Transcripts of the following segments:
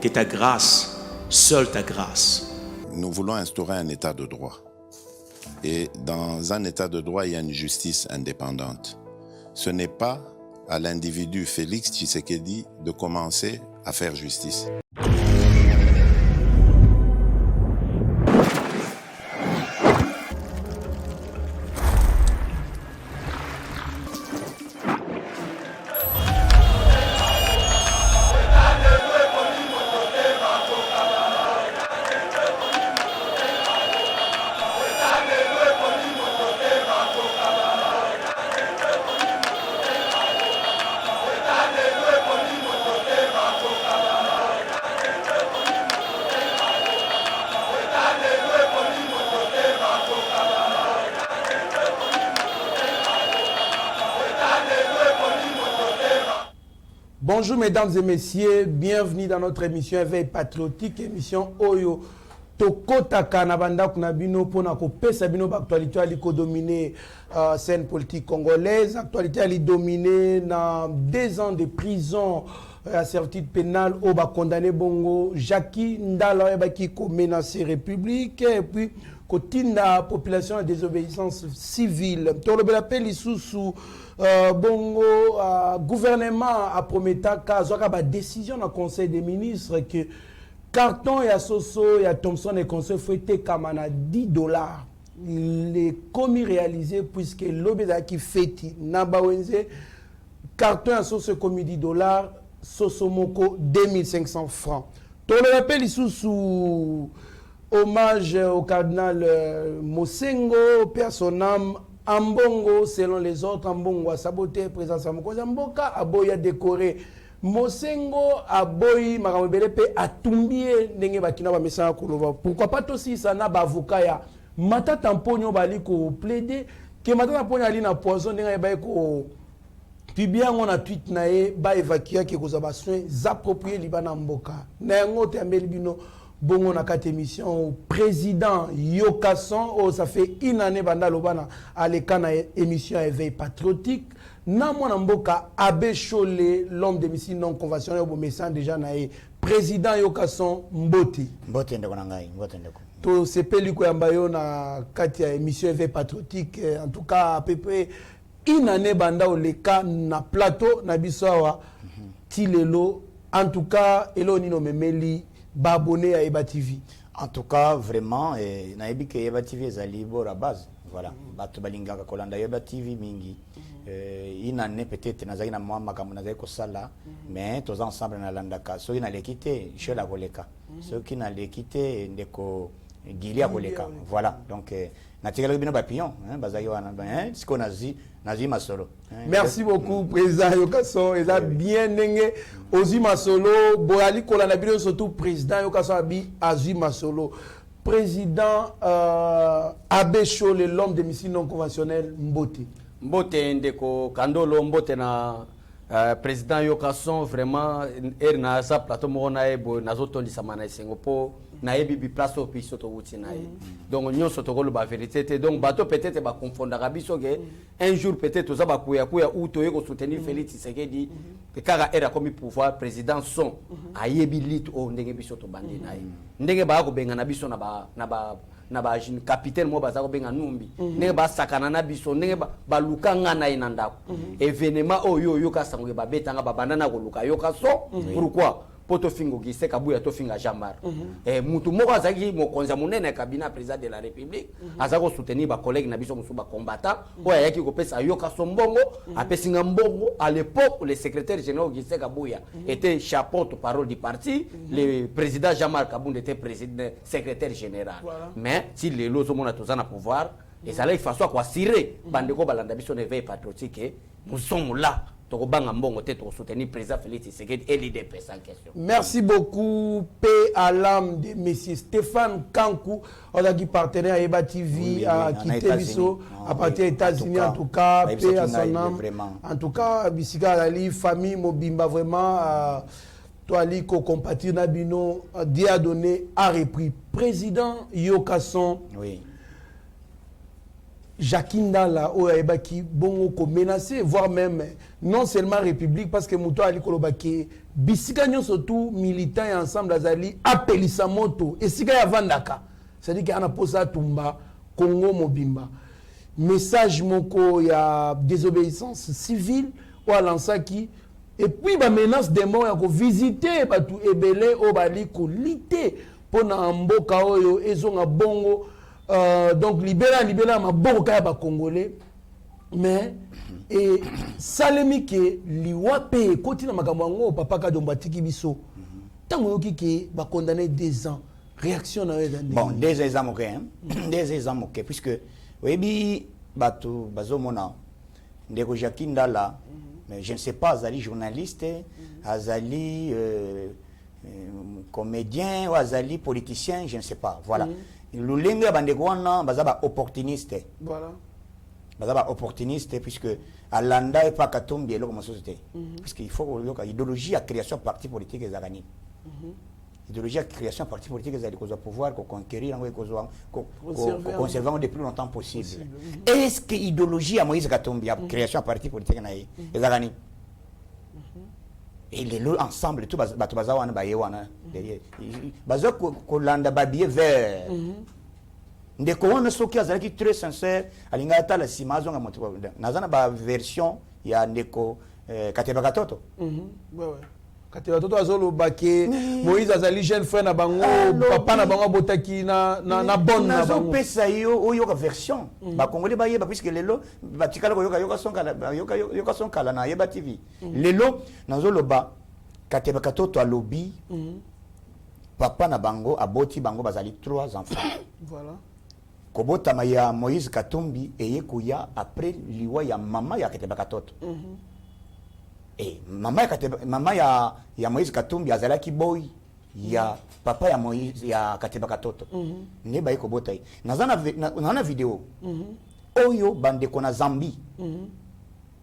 que ta grâce, seule ta grâce. Nous voulons instaurer un état de droit. Et dans un état de droit, il y a une justice indépendante. Ce n'est pas à l'individu Félix Tshisekedi de commencer à faire justice. Bonjour mesdames et messieurs, bienvenue dans notre émission Éveil Patriotique, émission Oyo. Tokotaka na banda kuna bino pona ko pesa bino actualité ali ko dominer scène politique congolaise, actualité ali dominer na 2 ans de prison à servitude pénale au ba condamné bongo Jackie Ndala ba qui ko menacer république et puis kotinda population à désobéissance civile. Tolobe l'appel isusu bongo gouvernement a promis que décision dans le conseil des ministres que carton et Soso et Thompson et conseil fouetté comme $10. Les commis réalisés puisque l'obéda qui fait Nabawenze carton et Soso commis $, Soso Moko 2500 francs. Tout le rappel ici sous hommage au cardinal Mosengo, personnam Ambongo, selon les autres, Ambongo a saboté présence à Mokoza Mboka, Aboya décoré. Mosengo, Aboy, Maramebelepe, a tumbie, Nenge Bakina, Messana Koloba. Pourquoi pas aussi ça n'a pas avocat ya Mata Tamponyo Baliko plaider, que Mata Tamponyo Ali na poison, Nenga Baiko. Puis bien, on a tweet nae, ba évacuer qui cause ba soin, s'approprier Libana Mboka. Nengo Tembelibino. Bongo na kate émission président Yokasson, ça fait une année banda lobana à l'écran émission Éveil Patriotique. Na mwana mboka Abbé Cholé, l'homme de mission non conventionnel au message déjà nae président Yokasson Mboti. Mboti ndeko nangai, Mboti ndeko. To sepeli ko yambayo na kate émission Éveil Patriotique, en tout cas à peu près une année banda au l'écran na plateau na bisoa tilelo, en tout cas eloni no memeli abonné à Eba TV. En tout cas, vraiment, naebi que Eba TV est à la base. Voilà. Batu balinga kolanda Eba TV mingi. Une année peut-être nazaki na mwa makambo nazaki kosala, mais tous ensemble na landaka. So ina lekite, je la koleka. So qui na lekite ndeko gilia koleka. Voilà. Donc natikala bino papillon, hein, bazaki wana, hein, siko nazi masolo. Merci beaucoup président Yokasson, et là bien nengé Ozi Masolo, Boali kolana bino surtout président Yokasson abi Azi Masolo. Président Abbé Cholé, l'homme de mission non conventionnelle Mbote. Mbote ndeko kandolo mbote na président Yokasson vraiment na sa plateau mona ebo nazotondi samana sengopo na ebibi place au piso to wuti na e. Donc nyon soto ko ba vérité donc bato peut-être ba confondre biso ke un jour peut-être za ba kuya ou to yeko soutenir Félix Tshisekedi ke kaka era comme pouvoir président son ayebi lit o ndenge biso to bandi na e. Ndenge ba ko benga na biso na ba capitaine mo baza ko benga numbi ndenge ba sakana na biso ndenge ba lukanga na inanda événement oyo ka sango ba betanga ba banana ko luka Yokasson pourquoi poto fingo gise kabuya to finga jamar mutu moko azaki mokonza munene cabinet président de la république azako soutenir ba collègue na biso musu ba combattant o yaki ko pesa Yokasson mbongo apesinga mbongo à l'époque le secrétaire général gise kabuya était chapeau parole du parti le président Jamar Kabund était président secrétaire général mais si les lozo mona tozana pouvoir et ça là il faut soit quoi cirer bandeko balanda biso ne veille patriotique nous sommes là. Soutenir président Félix Tshisekedi et l'IDP sans question. Merci beaucoup, paix à l'âme de M. Stéphane Kankou, on a dit partenaire à Eba TV, à quitter Bisso, à partir des États-Unis en tout cas, paix à son âme. En tout cas, Bissika Lali, famille Mobimba, vraiment, toi, Liko, compatir Nabino, Dieu a donné, a repris. Président Yokasson. Oui. Jakindala qui bon menacé, voire même non seulement République, parce que Mouto Ali Kolobaki, Bisikagnon surtout militants et ensemble Azali, appelissa moto, et si ya Vandaka, c'est-à-dire qu'il y a un posa Tumba, Congo Mobimba. Message moko, il y a désobéissance civile, ou à l'Ansaki, et puis la menace des morts, il y a visiter, tout ebele, ou bali, lité, pour Namboka, et ont bongo. Donc libéra ma boka ba congolais mais et salemi ke liwape kotina makambo ngo papa ka dombatiki biso tango yoki ke ba condamné 2 ans réaction na bon 2 ans ok hein 2 ans ok puisque webi batu bazomona ndeko Jakindala mais je ne sais pas azali journaliste azali comédien ou azali politicien je ne sais pas voilà Lulenga bandegwana bazaba opportuniste. Voilà. Bazaba opportuniste puisque Alanda et pas Katumbi est comme société. Puisqu'il faut que l'idéologie à création parti politique est gagné. L'idéologie à création parti politique est cause pouvoir conquérir conserver le plus longtemps possible. Est-ce que l'idéologie à Moïse Katumbi à création parti politique est gagné? Et les lots ensemble tout bazawana bayewana derrière bazo kolanda babier vert ndeko wana soki azalaki très sincère alinga ata la simazo nga moto nazana ba version ya ndeko Kateba Katoto ouais Kateba Katoto azolo bake Moïse azali jeune frère na bango papa na bango botaki na bonne na bango pesa yo oyo ka version ba congolais ba yeba puisque lelo batikala ko yoka son kala na Yeba TV lelo nazolo ba Kateba Katoto a lobby papa na bango aboti bango bazali 3 enfants voilà kobota ya Moïse Katumbi eye kuya après liwa ya mama ya Kateba Katoto et mama ya Moïse Katumbi azalaki boy ya papa ya Moïse ya Kateba Katoto ne ba kobota na vidéo oyo bande kona Zambie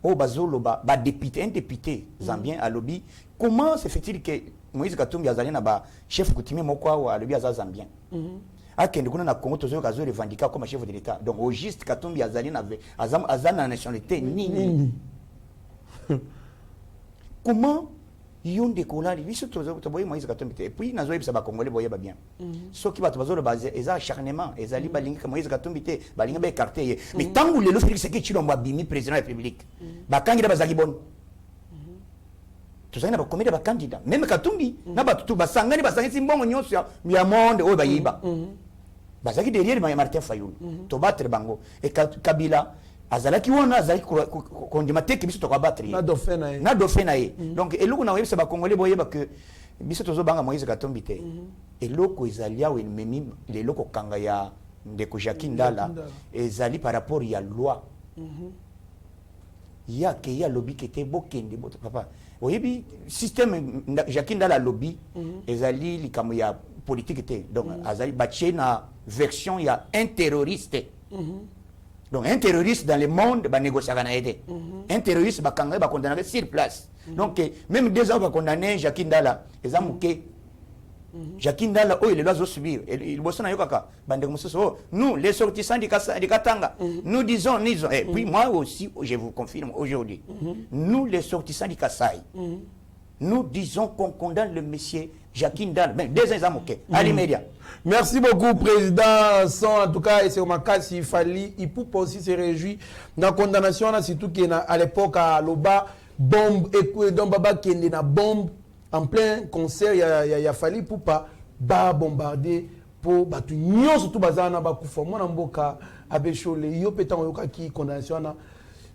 o bazolo ba député un député zambien à lobby comment se fait-il que Moïse Katumbi azali na ba chef coutumier moko wa lobby aza zambien akende kuna na Congo tozo kazo revendiquer comme chef de l'état donc au juste Katumbi azali na azana nationalité nini comment yon décollage biso tozo boye Moïse Katumbi et puis nazo yebisa ba congolais boye ba bien so ki bato bazolo baze eza acharnement ezali balingi ka Moïse Katumbi te balingi ba écarter mais tangu lelo Félix Tshisekedi Tshilombo bimi président de la République bakangira bazaki bon tout ça na ba comédie ba candidat même Katumbi na ba tout basangani basangisi mbongo nyonso ya monde oyo bayiba bazaki derrière Martin Fayulu to battre bango et Kabila azalaki wana azali kondima teke biso to ka battre na dauphin na ye donc eloko na yebisa ba congolais boyeba que biso tozo banga Moïse Katumbi te eloko ezalia we memi leloko kanga ya ndeko Jakindala ezali par rapport ya loi ya ke ya lobby kete bokende boto papa oyebi système Jakindala lobby ezali likamo ya politique te donc azali batie na version ya un terroriste donc un terroriste dans le monde va négocier avec aide un terroriste va condamner va condamner sur place donc même 2 ans va condamner Jakindala ezamuke Jakindala il doit subir il bosana yokaka bande musoso nous les sortissants du Katanga nous disons et puis moi aussi je vous confirme aujourd'hui nous les sortissants du Kasaï nous disons qu'on condamne le monsieur Jakindala mais 2 ans ok à l'immédiat. Merci beaucoup, Président. En tout cas, et c'est au Makassi, il fallait, il peut aussi se réjouir dans la condamnation, surtout qu'à l'époque, à Loba, bombe, et donc Baba qui est dans bombe, en plein concert, il a fallu pour pas bombarder, pour battre, surtout Bazana, Bakoufa, moi, Namboka, Abéchole, Yopetan, Yoka qui condamnation,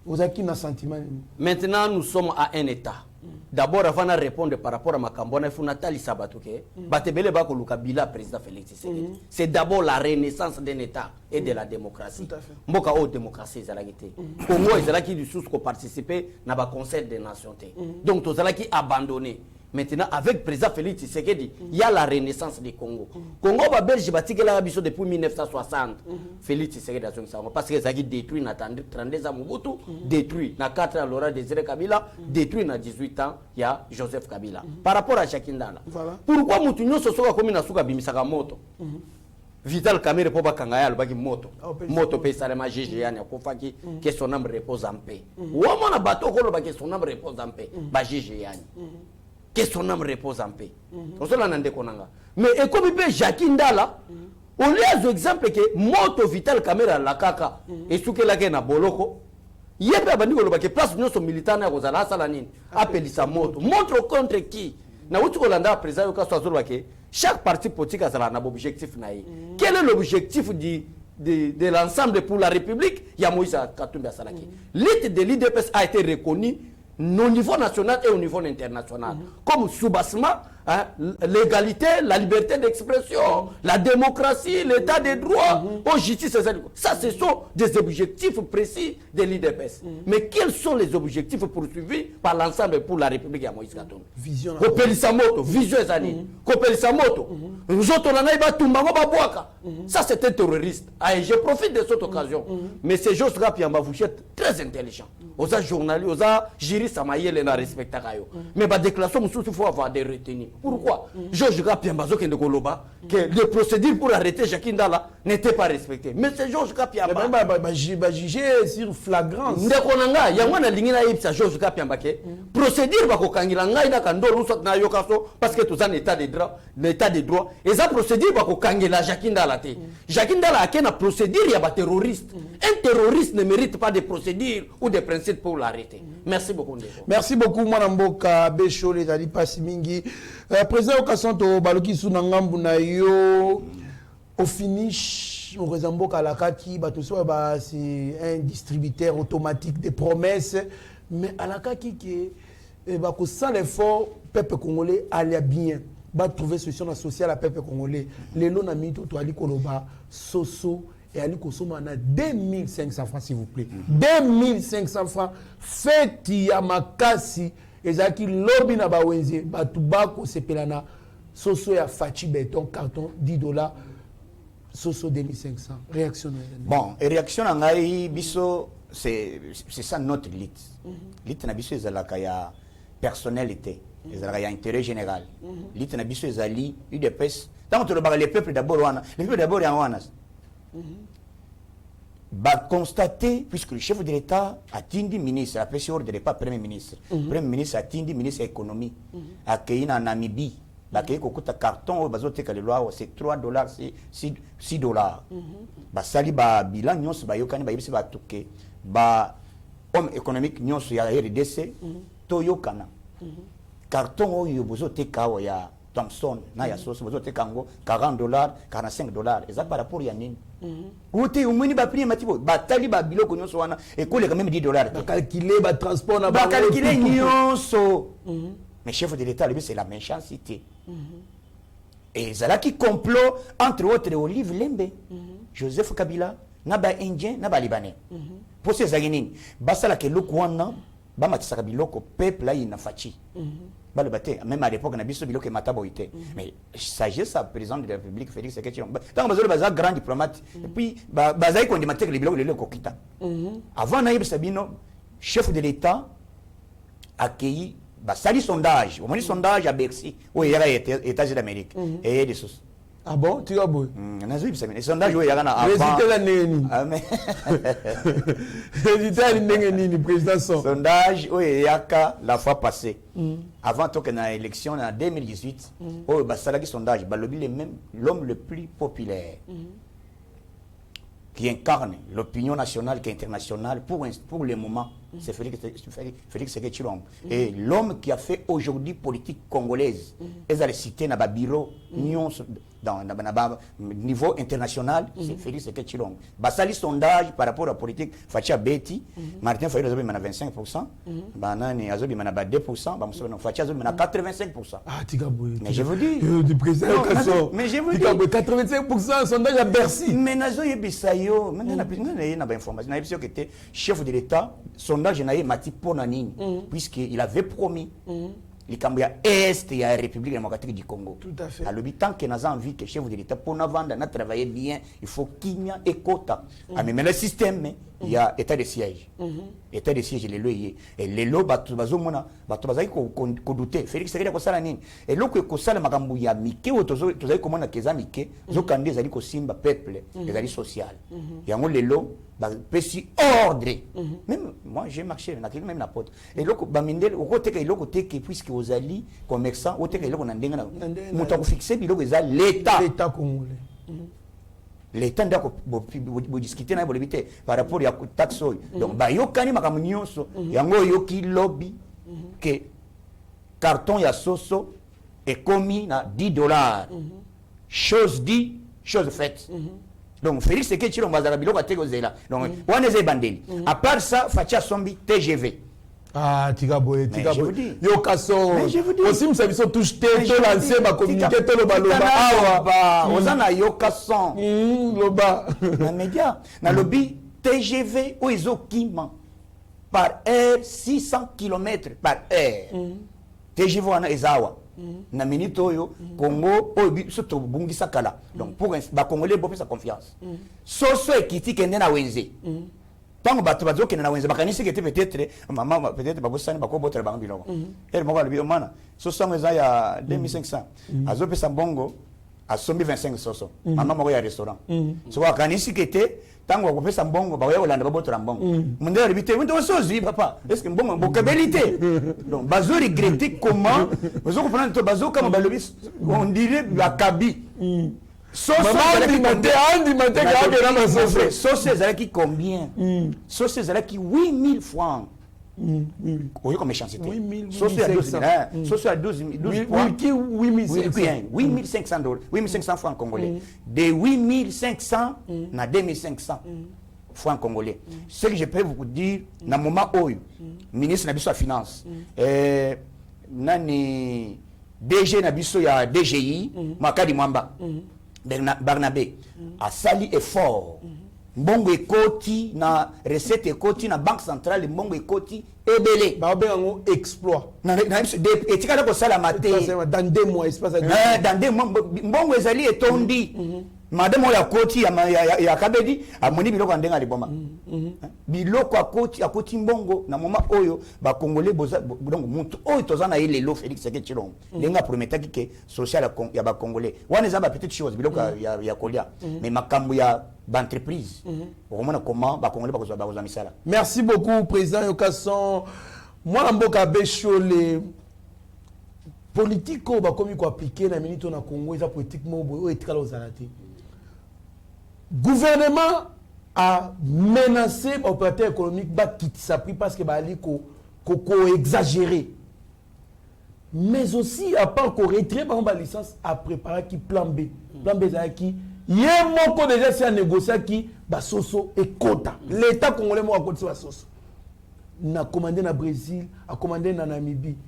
vous avez un sentiment. Maintenant, nous sommes à un état. D'abord, avant de répondre par rapport à Makambona, il faut Nathalie Sabatouké. Batebele Bako Lukabila, président Félix Tshisekedi. C'est d'abord la renaissance d'un État et de la démocratie. Mboka o démocratie zalagité. Congo ezalaki du sous ko participer na ba Conseil des Nations. Donc to zalaki abandonné. Maintenant, avec le président Félix Tshisekedi, il y a la renaissance du Congo. Congo va belge batique la biso depuis 1960. Félix Tshisekedi a parce que ça a détruit na 32 ans Mobutu, détruit na 4 ans Laurent Désiré Kabila, détruit na 18 ans il y a Joseph Kabila. Par rapport à Jakindala. Voilà. Pourquoi Moutinho se soit comme na suka bimisaka moto? Vital Kamerhe po bakanga ya lobaki moto OPJ. moto pe salema GG yani akufaki que son âme repose en paix wama na bato ko lobaki son âme repose en paix ba GG yani que son âme repose en paix osola na ndeko nanga mais ekomi pe Jacques Ndala on lui a exemple que moto Vital Kamerhe la kaka esukela ke na boloko yebe abandi ko lobaki place nyonso militana ko zala sala nini apelisa moto montre contre qui na wuti ko landa président yo kaso azolo ke chaque parti politique a un objectif. Quel est l'objectif de l'ensemble pour la République? Il y a Moïse Katumbi Salaki. L'élite de l'IDPS a été reconnue au niveau national et au niveau international comme soubassement, hein, l'égalité, la liberté d'expression, la démocratie, l'état de droit, la justice. Ça, ce sont des objectifs précis de l'IDPS. Mais quels sont les objectifs poursuivis par l'ensemble pour la République à Moïse Katumbi? Vision. Vision Zani. Kopelisamoto. Ça, c'est un terroriste. Et je profite de cette occasion. Mais ces gens vous êtes très intelligents. Aux journalistes, aux juristes, mais la déclaration, il faut avoir des retenues. Pourquoi? Georges Kapiamba, que les procédures pour arrêter Jacques Ndala n'étaient pas respectées. Mais c'est Georges Kapiamba. Jugé sur flagrance. Ndekonanga, yangwana lingina yipsa Georges Kapiamba ke procédure ba ko kangila ngai na kandolo soit na yokaso parce que tout ça l'état de droit et ça procédure ba ko kangela Jacques Ndala te. Jacques Ndala a kena procédure ya ba terroriste. Un terroriste ne mérite pas de procédures ou de principes pour l'arrêter. Merci beaucoup. Merci beaucoup Mwanamboka Bécho les ali pasi mingi. Président Okasanto baloki sunangambu na yo au finish on Mboka Alakaki batoso ba c'est un distributeur automatique de promesses mais Alakaki qui ba ko sans l'effort peuple congolais allait bien ba trouver solution sociale à peuple congolais lelo na mito to ali koloba soso et ali kosoma na 2500 francs s'il vous plaît 2500 francs feti ya makasi ezaki lobby na bawenze batubako sepelana soso ya fachi béton carton $10 soso 2500 réaction bon et réaction ngai biso c'est ça notre lit lit na biso ezalaka ya personnalité ezalaka ya intérêt général lit na biso ezali UDPS tant que les peuples d'abord wana les peuples d'abord ya wana bah constater puisque le chef de l'État a tindi ministre a fait ordre de pas premier ministre premier ministre a tindi ministre de l'économie a accueilli en Namibie bah qui coûte carton bazote que le loi c'est $3 $6 bah sali bah bilan nyos bah yokani bah yebisi bah tuke bah homme économique nyos ya RDC to yokana carton oyo bozote kawa ya Thomson na ya sauce bozote kango $40 $45 et ça par rapport ya nini Outé umuni ba prix matibo ba tali ba biloko nyonso wana et coller quand même $10 ba calculer ba transport na ba calculer nyonso mais chef de l'état lui c'est la méchanceté et zala qui complot entre autres Olive Lembe Joseph Kabila na ba indien na ba libanais pour ces aginini basala ke lokwana ba matisaka biloko peuple là ina fachi ba le baté même à l'époque na biso biloko matabo ité mais sagesse à président de la République Félix Seketchi tant bazolo baza grand diplomate et puis bazai ko ndimatek les biloko lelo kokita avant Naïb Sabino chef de l'état accueilli sali sondage au moins sondage à Bercy où il y a les États-Unis d'Amérique et des choses. Ah bon, tu as beau. Nazoui Sabino les sondages où il y a avant résultat la neni amen résultat neni président son sondage où il y a la fois passée avant que na élection en 2018 où basalaki sondage balobi le même l'homme le plus populaire qui incarne l'opinion nationale et internationale pour le moment, c'est Félix Seketchi. Et l'homme qui a fait aujourd'hui politique congolaise, ils allaient citer dans le bureau dans niveau international, c'est Félix Seketchi. Basali sondage par rapport à la politique, Fatia Betty, Martin Fayou Azobi a 25%, Banani Azobi a 2%, Fatia Azobi a 85%. Ah, Tigaboué. Mais je vous dis. Du président mais je vous dis. 85% sondage à Bercy. Mais Nazoye Bissayo, maintenant, il y a information. Il y a que chef de l'État, sondage n'a pas mati pour Nanine, puisqu'il avait promis. likambo ya est ya République démocratique du Congo. Tout à fait. Alors tant que nous avons envie que chef de l'État pour nous vendre, na travailler bien, il faut qu'il y ait écota. Mais le système il y a état de siège. État de siège les loyers et les lots batu bazomona batu bazaki ko douter. Félix Sekedi ko sala nini? Et loko ko sala makambu ya mike otozo tozali komona keza mike zo kande ezali ko simba peuple ezali social. Yango les lots ba pesi ordre. Même moi j'ai marché même la porte. Et loko ba mindel au côté que loko teke puisque aux ali commerçants au teke loko na ndenga na muta ko fixer biloko eza l'état congolais. L'État doit discuter par rapport à la taxe. Donc, il y a un lobby que carton ya soso est commis à $10. Chose dit, chose faite. Donc, Félix Sekedi on va là. Donc, on est bandeli. À part ça, Fatia Sombi TGV. Ah, Tigaboye. Yo Kasso. Aussi, nous savons tous tout lancé, ma communiqué, tout le ballon. Ozana Yo Kasson. Loba. Na média. Na lobby TGV ou Izokima. Par heure, 600 km par heure. TGV wana Ezawa. Na minute oyo, Congo, oyo surtout Bungi Sakala. Donc, pour les Congolais, ils ont sa confiance. Soso et Kiti Kende na Wenze. Tant que bato bazo kena na wenza bakanisi que peut-être maman peut-être babosani bakobotra bango biloko elle moko albi omana so sango eza ya 2500 azo pesa mbongo asombi 25 soso maman moko ya restaurant so bakanisi que te tango bakopesa mbongo bakoya kolanda babotra mbongo mundela libité ndo sozi papa est-ce que mbongo bokabilité donc bazo regretter comment bazo comprendre to bazo comme balobi on dirait bakabi Sauce qui combien? Sauce qui 8000 francs. Oui, comme méchanceté. 8500 dollars. 8500 francs congolais. De 8500 à 2500 francs congolais. Ce que je peux vous dire, dans le moment où le ministre de la Finance, nani DG Nabiso ya DGI, Makadi Mwamba. Barnabé a sali effort. Mbongo ekoti na recette ekoti na banque centrale mbongo ekoti ebele. Ba bengo exploit. Na etikala ko sala maté. Dans 2 mois espace dans 2 mois mbongo ezali etondi. Madame ya koti ya kabedi amoni biloko ndenga liboma. Biloko akoti mbongo na moma oyo ba congolais boza donc muntu oyo tozana ile lo Félix Sekedi Tshilombo. Lenga prometaki ke social ya ba congolais. Wana za ba petite chose biloko ya kolia. Mais makambo ya d'entreprise. Comment ba congolais ba misala. Merci beaucoup président Yokasson. Moi mboka besho les politiques ba komi ko appliquer na minute na Congo eza politiquement boyo etikala ozalati. Gouvernement a menacé l'opérateur économique de quitter sa prix parce que Bali a exagéré. Mais aussi, à part qu'on retrait par la licence, a préparé qui plan B. Plan B, c'est qui il y a mon déjà c'est à négocier qui Basoso et quota. L'État congolais a côté Basoso. Na commandé na Brésil, a commandé na Namibie.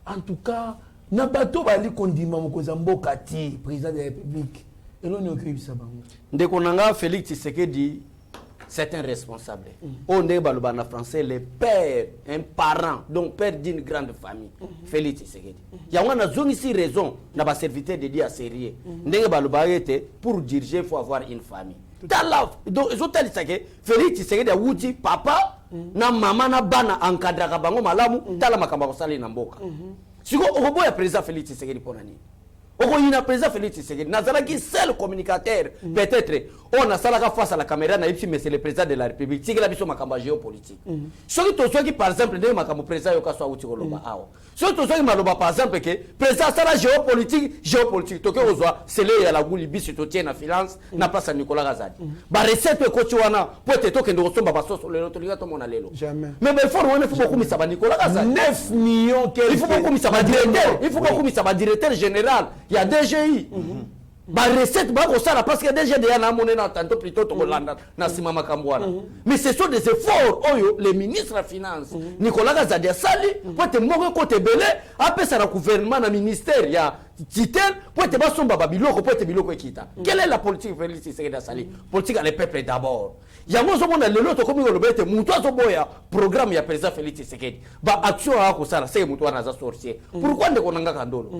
En tout cas, na bateau Bali kondima mokozambo kati président de la République. Et l'on est au Sabango. Ndekonanga Félix Tshisekedi, c'est un responsable. On est en français le père, un parent, donc père d'une grande famille. Félix Tshisekedi. Il y a une ici raison, n'a pas serviteur de dire à sérieux. Pour diriger, il faut avoir une famille. Donc, ils ont dit que Félix Tshisekedi a dit papa, na maman na bana encadra bango malamu, tala makamba sali na mboka. Siko obo ya président Félix Tshisekedi ponani. Il a président Félix Tshisekedi. Nazalaki seul communicateur. Peut-être, on a salaka face à la caméra, mais c'est le président de la République. C'est la mission makamba géopolitique. Ce qui par exemple, ne makamba président yoka soit utikoloba awa. Ce qui maloba par exemple que président sala géopolitique. Toke ozwa c'est le ya la gulibi sur tien na finance na place à Nicolas Gazadi. Ba recette ko chiwana pote toke ndo somba basoso le loto ligato mona lelo. Jamais. Mais il faut beaucoup beaucoup misaba Nicolas Gazadi. 9 millions il faut beaucoup misaba directeur, il faut beaucoup misaba directeur général. Il y a DGI. ba recette ba ko sala parce que déjà déjà na monnaie na tanto plutôt to Hollande na sima makambo wana mais ce sont des efforts oyo les ministres de finance Nicolas Kazadi sali pour te moko côté belé apesa na gouvernement na ministère ya titel pour te basomba ba biloko pour te biloko ekita quelle est la politique Félix Tshisekedi sali politique à le peuple d'abord yango zo mona lelo to komi ngolo bete mutu azoboya programme ya président Félix Tshisekedi ba action a ko sala c'est mutu wana za sorcier pourquoi ndeko nanga kandolo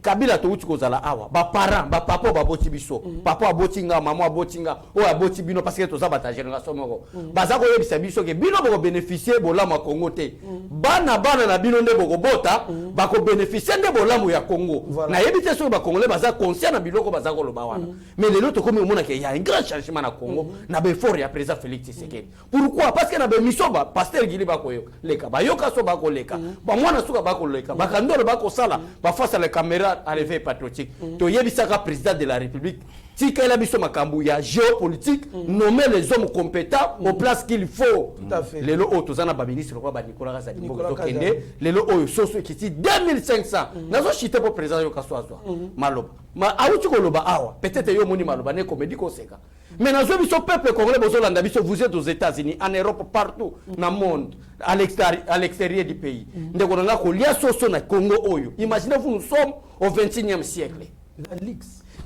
Kabila to uti kozala awa ba parents ba papa ba boti biso papa abotinga maman abotinga o aboti bino parce que to za bata génération moko baza ko yebisa biso ke bino boko bénéficier bolama Congo te bana na bino nde boko bota ba ko bénéficier nde bolamo ya Congo na yebite so ba congolais baza conscient na biloko baza ko loba wana mais lelo to komi mona ke ya un grand changement na Congo na be fort ya président Félix Tshisekedi pourquoi parce que na be mission ba pasteur Gili ba ko leka ba yoka so ba ko leka ba mwana suka ba ko leka ba kandolo ba ko sala ba face à la caméra à l'éveil patriotique. To yebisaka président de la République. Si qu'il a biso makambu ya géopolitique, nommer les hommes compétents aux places qu'il faut. Tout à fait. Lelo o tozana ba ministre ko ba Nicolas Kazadi Mboko kende, lelo o soso qui dit 2500. Nazo chité pour président yo kaswazwa. Maloba. Ma awuti ko loba awa. Peut-être yo moni maloba ne comédie ko seka. Mais nazo biso peuple congolais bozolanda biso vous êtes aux États-Unis, en Europe, partout dans le monde, à l'extérieur du pays. Ndeko nanga ko lia soso na Congo oyo. Imaginez-vous nous sommes au 21e siècle.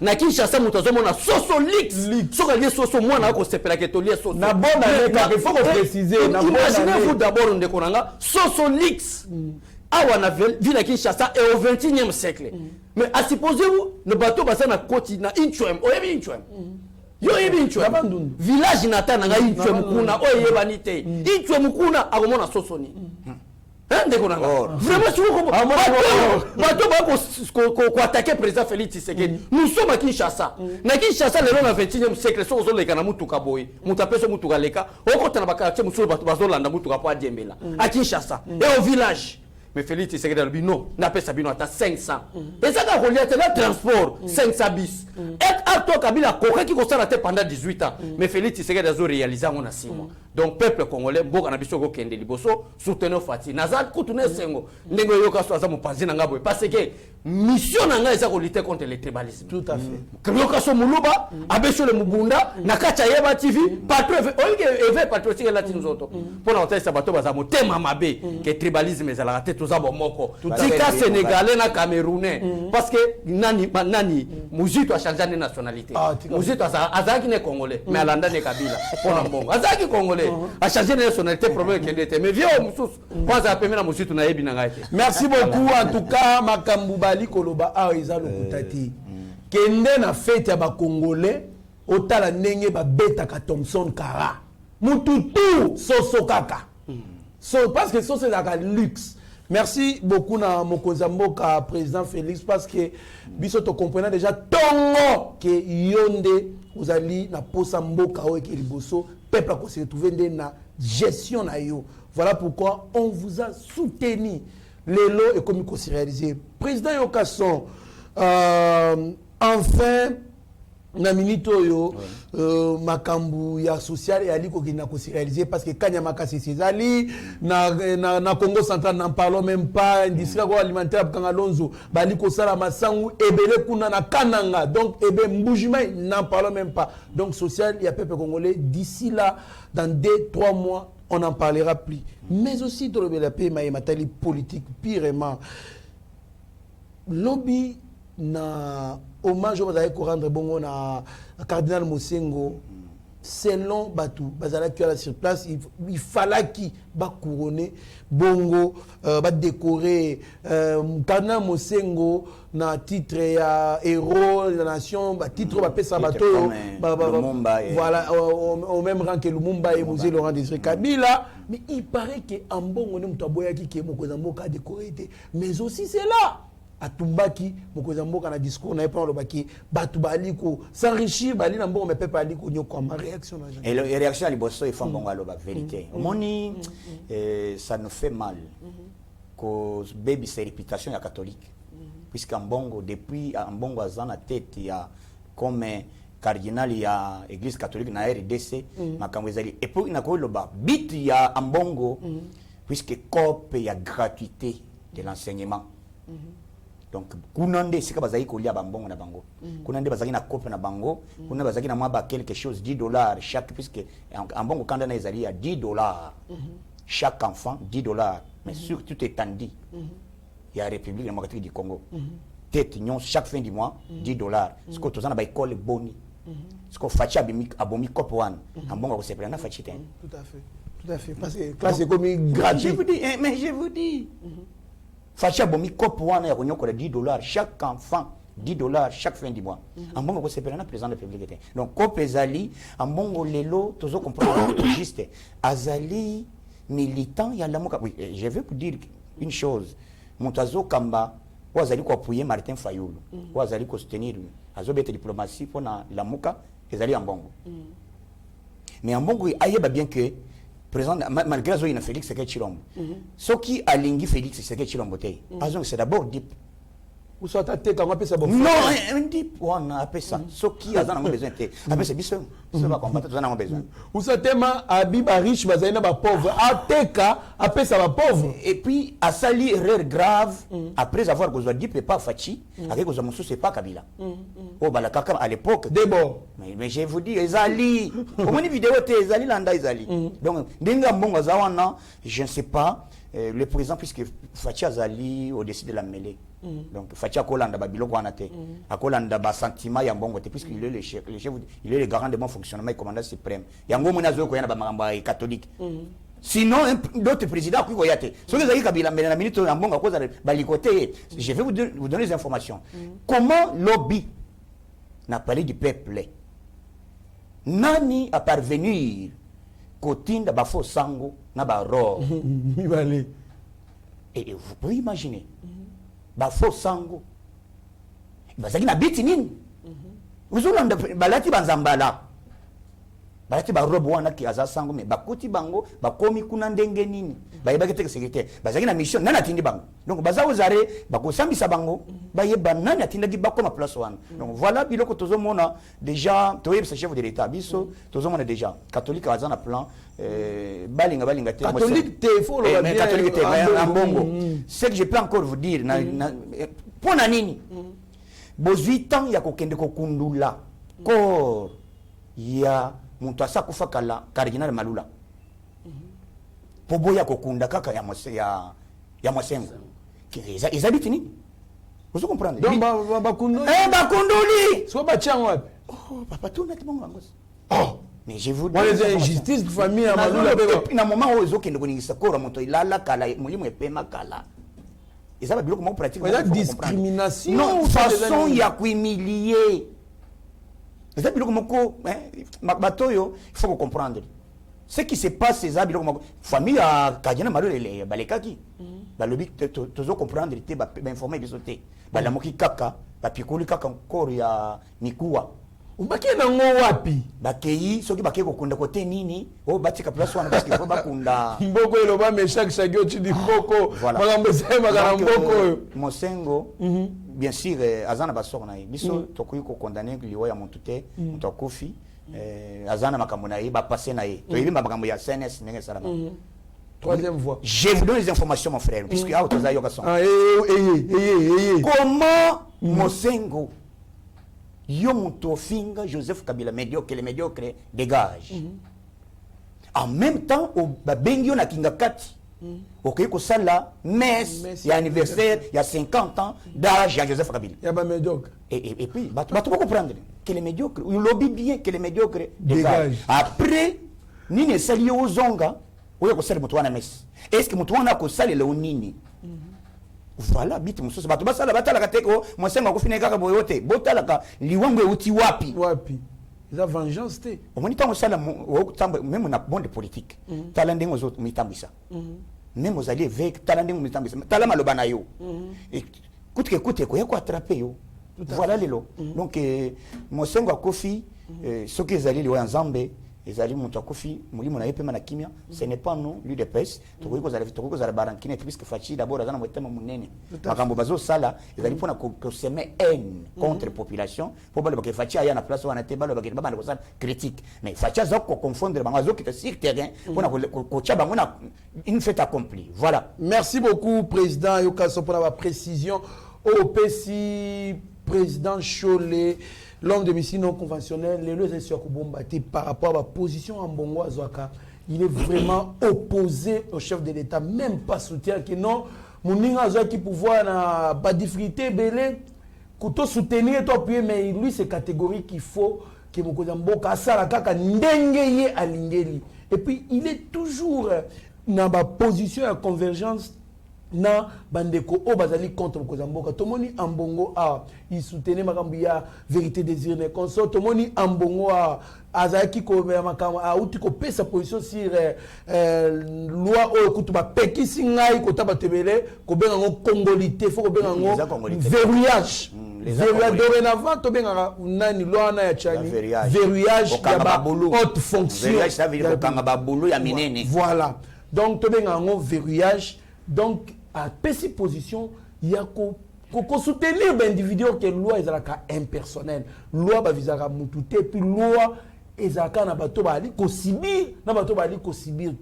Na Kinshasa mutazomo na soso leaks. Soka lia soso mwana ko sepela ke to lia soso. Na bonne année, il faut préciser. Imaginez-vous d'abord ndeko nanga soso leaks. Awa na ville Kinshasa est au 21e siècle. Mais à supposez-vous le bateau basa na koti na Inchwem, oyebi Inchwem. Yo yebi Inchwem. Village nata na Inchwem kuna oyebani te. Inchwem kuna akomona soso ni. Ndeko nanga. Vraiment si vous bateau ba ko attaquer président Félix Tshisekedi. Nous sommes à Kinshasa. Na Kinshasa le long 21e siècle so zo leka na mutuka boy. Mutapeso mutuka leka. Okota na bakati musolo bato bazolanda mutuka po adiembela. À Kinshasa et au village. Mais Félix Tshisekedi a dit non, n'a pas sabino à 500. Et ça a relié à transport 500 bis. Et à toi Kabila Koka qui constate pendant 18 ans. Mais Félix Tshisekedi a réalisé en 6 mois. Donc peuple congolais beaucoup na biso ko kende liboso soutenir Fati. Nazal kutune sengo. Ndenge yoka so azamu panzi na ngabo parce que mission na nga eza ko lutter contre le tribalisme. Tout à fait. Yoka so muluba abeso le mubunda na kacha yeba TV patro oike eve patriotique la tinzoto. Pona otesa bato bazamu tema mabe que tribalisme ezala raté moko tika sénégalais na camerounais parce que nani muzito a changé de nationalité muzito azaki ne congolais mais alanda ne kabila pona mbongo azaki congolais a changé de nationalité problème qui était mais vieux mususu kwanza apemena na muzito na yebi na ngate. Merci beaucoup en tout cas makambu bali koloba a eza lokutati kende na fête ya ba congolais otala ndenge ba beta ka Thompson Kara mututu soso kaka so parce que ça c'est la luxe. Merci beaucoup na Mokozamboka président Félix parce que biso to comprenant déjà tongo que yonde vous allez na posa mboka o ke liboso peuple ko se retrouver na gestion na yo. Voilà pourquoi on vous a soutenu lelo et comme ko se réaliser président Yokason enfin na minute oyo makambu ya social et aliko qui n'a ko se réaliser parce que kanya makasi sezali na Congo central n'en parlons même pas industrie agroalimentaire Kangalonzo bali ko sala masangu ebele kuna na kananga donc ebe mbujima n'en parlons même pas donc social il y a peuple congolais d'ici là dans 2-3 mois on n'en parlera plus mais aussi dans le paix matali politique pirement lobby na hommage aux aïe rendre bongo na cardinal Mosengo selon Batou bazala qui est sur place il fallait qui ba couronner bongo ba décorer cardinal Mosengo na titre ya héros de la nation ba titre ba pesa bato voilà au même rang que Lumumba et Musée Laurent Désiré Kabila mais il paraît que en bongo ne mutaboya qui ke Mokozamboka décoré mais aussi c'est là atumbaki Mokozamboka na discours na pas le baki batu baliko s'enrichir bali na mbongo mais peuple aliko nyoko ma réaction et la réaction à liboso il faut bongo la vérité moni ça nous fait mal cause baby sa réputation ya catholique puisqu'en bongo depuis en bongo azana tête il y a comme cardinal il y a église catholique na RDC makambo ezali et puis na ko loba bit ya en bongo puisque cop ya gratuité de l'enseignement donc kunande sika bazali kolia bambongo na bango kunande bazali na kope na bango kunande bazali na mwa quelque chose $10 chaque, puisque ambongo kanda na ezali à $10 chaque enfant, $10, mais surtout étendu il y a la République démocratique du Congo tête nyon chaque fin du mois $10 ce que tozana ba école boni ce que fachi abomi kope wan ambongo ko sepela na fachi ten tout à fait parce que classe est comme gratuit. Je vous dis fachi abomi kope wan ya konyokola $10 chaque enfant, $10 chaque fin du mois. Ambongo ko sepela na président de la République. Donc kope ezali ambongo lelo tozo comprendre juste azali militant ya lamuka. Oui, je vais vous dire une chose. Montazo Kamba wazali ko appuyer Martin Fayulu. Wazali ko soutenir azobete diplomatie pour na lamuka ezali ambongo. Mais ambongo ayeba bien que président malgré zo ina Félix Sekedi Chilombo. Ce qui alingi Félix Sekedi Chilombo tay. Azong c'est d'abord dip. Ou soit ta tête, on appelle ça bon. Non, un dip, on appelle ça. Ce qui a besoin de appelle ça bisou. Ça va combattre, on a besoin. Ou soit tema abiba riche, bazaina ba pauvre. Ateka appelle ça ba pauvre. Et puis a sali erreur grave après avoir besoin dip et pas fachi, avec besoin moussou c'est pas Kabila. Oh bah la kaka à l'époque. D'abord. Mais je vous dis Ezali. Au moins vidéo té Ezali landa Ezali. Donc ndinga mbongo zawana, je ne sais pas le président puisque Fachi Azali au-dessus de la mêlée. Donc Fachi Akolanda Babilo Kwanate, Akolanda ba sentiment ya mbongo te puisqu'il est le chef, il est le garant de bon fonctionnement et commandant suprême. Yango mona zo ko yana ba maramba catholique. Sinon d'autres présidents qui voyate. Ce que Kabila mais la minute en mbongo cause balikoté. Je vais vous donner des informations. Comment lobby n'a parlé du peuple? Nani a parvenir kotinda ba fo sango na ba ro. Et vous pouvez imaginer ba fo sango bazaki na biti nini uzulanda balati banzambala balati ba robo wana ki aza sango me bakuti bango bakomi kuna ndenge nini bayebaki te secrétaire bazaki na mission nana tindi bango donc baza ozare bakosambisa bango bayeba nani atindaki bakoma place wana donc voilà biloko tozomona déjà toyebisa chef de l'état biso tozomona déjà catholique aza na plan balinga te catholique te faut le bien catholique te ambongo ce que je peux encore vous dire pona nini bozwi temps ya kokende kokundula corps ya muntu asakufa kala cardinal Malula pobo ya kokunda kaka ya Mosengo ils habitent nini vous comprenez donc bakunduli bakunduli so ba tiango wapi oh papa tout net bongo ngos oh mais je vous dis injustice de famille à Malula na moment où ils kende koningisa kora moto ilala kala mulimo epema kala ils avaient bloqué mon pratique la discrimination non façon ya kuhumilier. Les habits il faut comprendre. Ce qui se passe, ces habits famille à Kadiana Malou les Balekaki. Balobi, tu dois comprendre, tu vas informer les autres. Balamoki Kaka, Bapikoli Kaka encore ya Nikua. Ubaki na ngo wapi? Bakei, soki bakei kokunda kote nini? O batika place wana parce qu'il faut bakunda. Mboko eloba me chaque chagio di mboko. Magambo sema kana mboko. Mosengo, bien sûr, azana basor na biso tokoyi ko condamner liwa ya montute, tokofi. Azana makambo na ye ba passer na ye. To yimba makambo ya CNS ndenge salama. Troisième fois. Je vous donne les informations mon frère puisque a otoza yoka son. Comment Mosengo Yomutofinga Joseph Kabila médiocre, les médiocres dégage. En même temps, au Bengio na Kingakati, au Keiko Sala, messe, il y a anniversaire, il y a 50 ans d'âge à Joseph Kabila. Il y a médiocre. Et puis, tu peux comprendre que les médiocres, il lobby bien que les médiocres dégagent. Après, ni ne sali aux zonga, ou y'a sali mutwana messe. Est-ce que mutwana ko sali le nini? Voilà bit mususu bato basala batala kateko Mosengo akufine kaka boyote botala ka liwango euti wapi la vengeance te omoni tango sala même na monde politique tala ndengo zoto mitambisa même aux alliés avec tala ndengo mitambisa tala maloba na yo et kutike ko yako attraper yo voilà lelo donc Mosengo akofi ce que les alliés li wa nzambe ezali mutu akofi mulimo na yepema na kimia ce n'est pas nous l'UDPS tokoko za barankine puisque Fachi d'abord azana motema munene makambo bazo sala ezali pona ko semer haine contre population pour balo ba Fachi aya na place wana te balo ba ke ba ko sala critique mais Fachi azo ko confondre bango azo kita sur terrain pona ko tcha bango na une fête accomplie voilà. Merci beaucoup président Yokaso pour la précision. OPC, président Cholé, l'homme de mission non conventionnel, les lois sur Kobombati par rapport à la position en Bongo Azwaka, il est vraiment opposé au chef de l'État, même pas soutien que non, Mouninga Azwaki pouvoir na pas difficulté belé, couteau soutenir toi appuyer, mais lui c'est catégorique qu'il faut que Mokozamboka asala kaka ndengeye alingeli. Et puis il est toujours dans ma position de convergence na bandeko o bazali contre Mokozamboka. Tomoni Ambongo a il soutenait makambo ya vérité désir ne consort. Tomoni Ambongo a azaki ko makambo a uti ko pesa position sur loi o kutuba pekisi ngai ko tabatebele ko benga ngo congolité faut ko benga ngo verrouillage. Dorénavant, tu as une loi verrouillage de haute fonction. Voilà. Donc, tu as un verrouillage. Donc, à cette position, il y a qu'on soutenir l'individu que la loi est impersonnelle. La loi va viser à moutouter, puis la loi est à subir.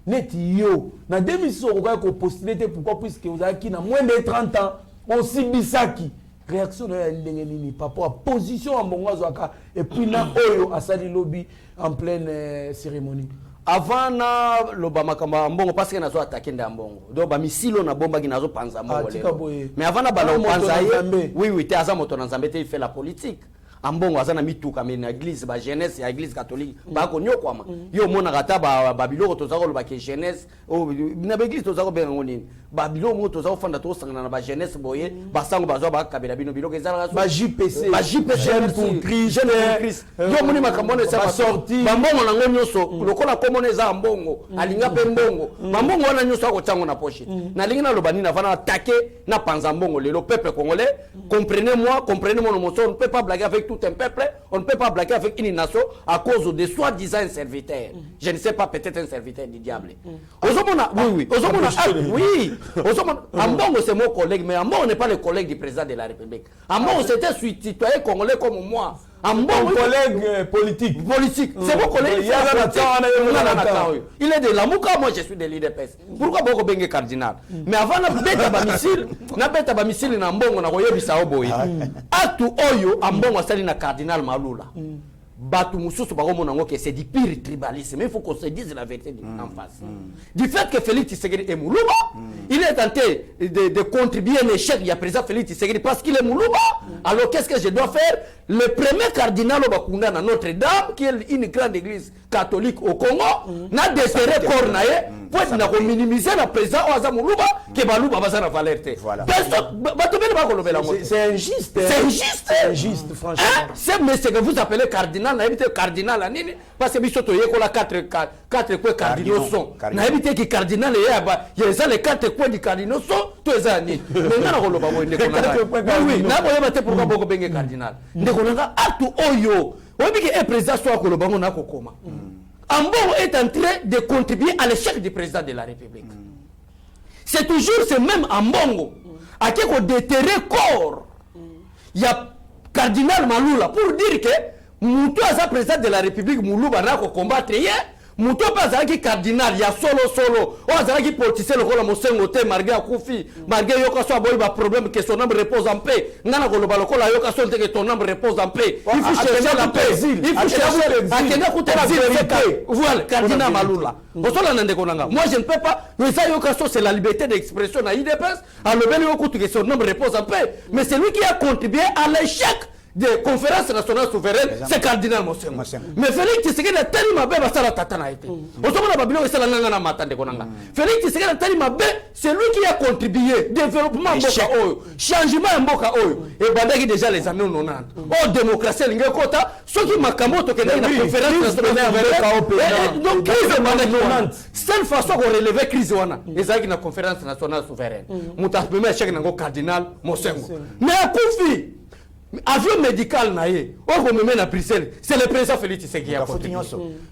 Net yo. Dans 2006, on a postulé pourquoi, puisque vous avez moins de 30 ans, on subissaki. Réaction de l'Indénéni par rapport à position en Bongo Azwaka et puis na Oyo à Sali Lobby en pleine cérémonie. Avant na lobama kama mbongo parce que nazo attaquer ndambongo. Donc ba misilo na bomba ki nazo panza mbongo leo. Mais avant na bala panza oui te aza moto na Nzambe te il fait la politique. Ambongo azana mituka mais na église ba jeunesse ya église catholique ba ko nyokwama yo mona kata ba biloko tozako lo ba ke jeunesse o na ba église tozako benga ngoni ba biloko mo tozako fanda to sangana na ba jeunesse boye ba sango bazwa ba kabela bino biloko ezala ba JPC jeune pour Christ yo moni makambone sa sorti ba mbongo na ngonyoso lokola komone za ambongo alinga pe mbongo mbongo wana nyoso ako tango na poche na lingi na lobani na vana attaquer na panza mbongo le peuple congolais comprenez-moi mon moto on ne peut pas blaguer avec tout un peuple, on ne peut pas blaguer avec une nation à cause de soi-disant serviteurs. Je ne sais pas, peut-être un serviteur du diable. Oui. Ambongo c'est mon collègue, mais Ambongo n'est pas le collègue du président de la République. Ambongo c'était un citoyen congolais comme moi. Ambongo collègue politique. C'est mon collègue. Il est de Lamouka, moi je suis de l'IDPS. Pourquoi Boko Bengue cardinal? Mais avant na beta ba missile na Ambongo na koyebisa oboyi. Atu oyo Ambongo asali na cardinal Malula. Batu mususu bakomona ngo que c'est du pire tribalisme, mais il faut qu'on se dise la vérité en face. Du fait que Félix Tshisekedi est Moulouba, il est tenté de contribuer à l'échec du président Félix Tshisekedi parce qu'il est Moulouba. Alors qu'est-ce que je dois faire? Le premier cardinal Obakunda à Notre-Dame, qui est une grande église catholique au Congo, n'a déterré Cornaye pour minimiser la présence de Moulouba que Balouba va s'en valeur. C'est injuste. C'est injuste, franchement. Mais ce que vous appelez cardinal, cardinal parce que bisoto yeko la quatre quoi cardinaux sont. Na évité que cardinal il y a les quatre quoi du cardinaux sont tous les années. Mais na ko loba bo ndeko na. Oui, na boye bate pourquoi boko bengue cardinal. Ndeko na atu oyo. Obi que président soit ko loba ngona ko koma. Ambongo est en train de contribuer à l'échec du président de la République. C'est toujours ce même Ambongo à qui ko déterrer corps. Il y a cardinal Malula pour dire que Moutou a sa président de la République Moulouba n'a qu'à combattre hier. Moutou pas qui cardinal, il y a solo. On a qui politicien le rôle Mosengote, Marguerite Koufi, Marguerite Yokaso a un problème que son âme repose en paix. Nana Golobalokola Yokaso que ton âme repose en paix. Il faut chercher la paix. Il faut chercher à quel côté la vérité. Voilà, cardinal Malula. Moi je ne peux pas. Mais ça Yokaso c'est la liberté d'expression à IDPS. À le bel Yokout que son âme repose en paix. Mais c'est lui qui a contribué à l'échec des conférences nationales souveraines, c'est cardinal Mosengo. Mais Félix Tshisekedi a tellement bien basala tatana été. Osomona babilo esala nganga na matande konanga. Félix Tshisekedi a tellement bien, c'est lui qui a contribué développement mboka oyo, changement mboka oyo. Et bandaki déjà les années 90. Oh démocratie linge kota, ceux qui makambo to kena na conférence nationale souveraine. Donc crise bandaki 90. Seule façon qu'on relever crise wana, ezaki na conférence nationale souveraine. Mutapeme échec nango cardinal Mosengo. Mais Koufi avion médical naé on remet na Bruxelles c'est le président Félix Tshisekedi qui a contribué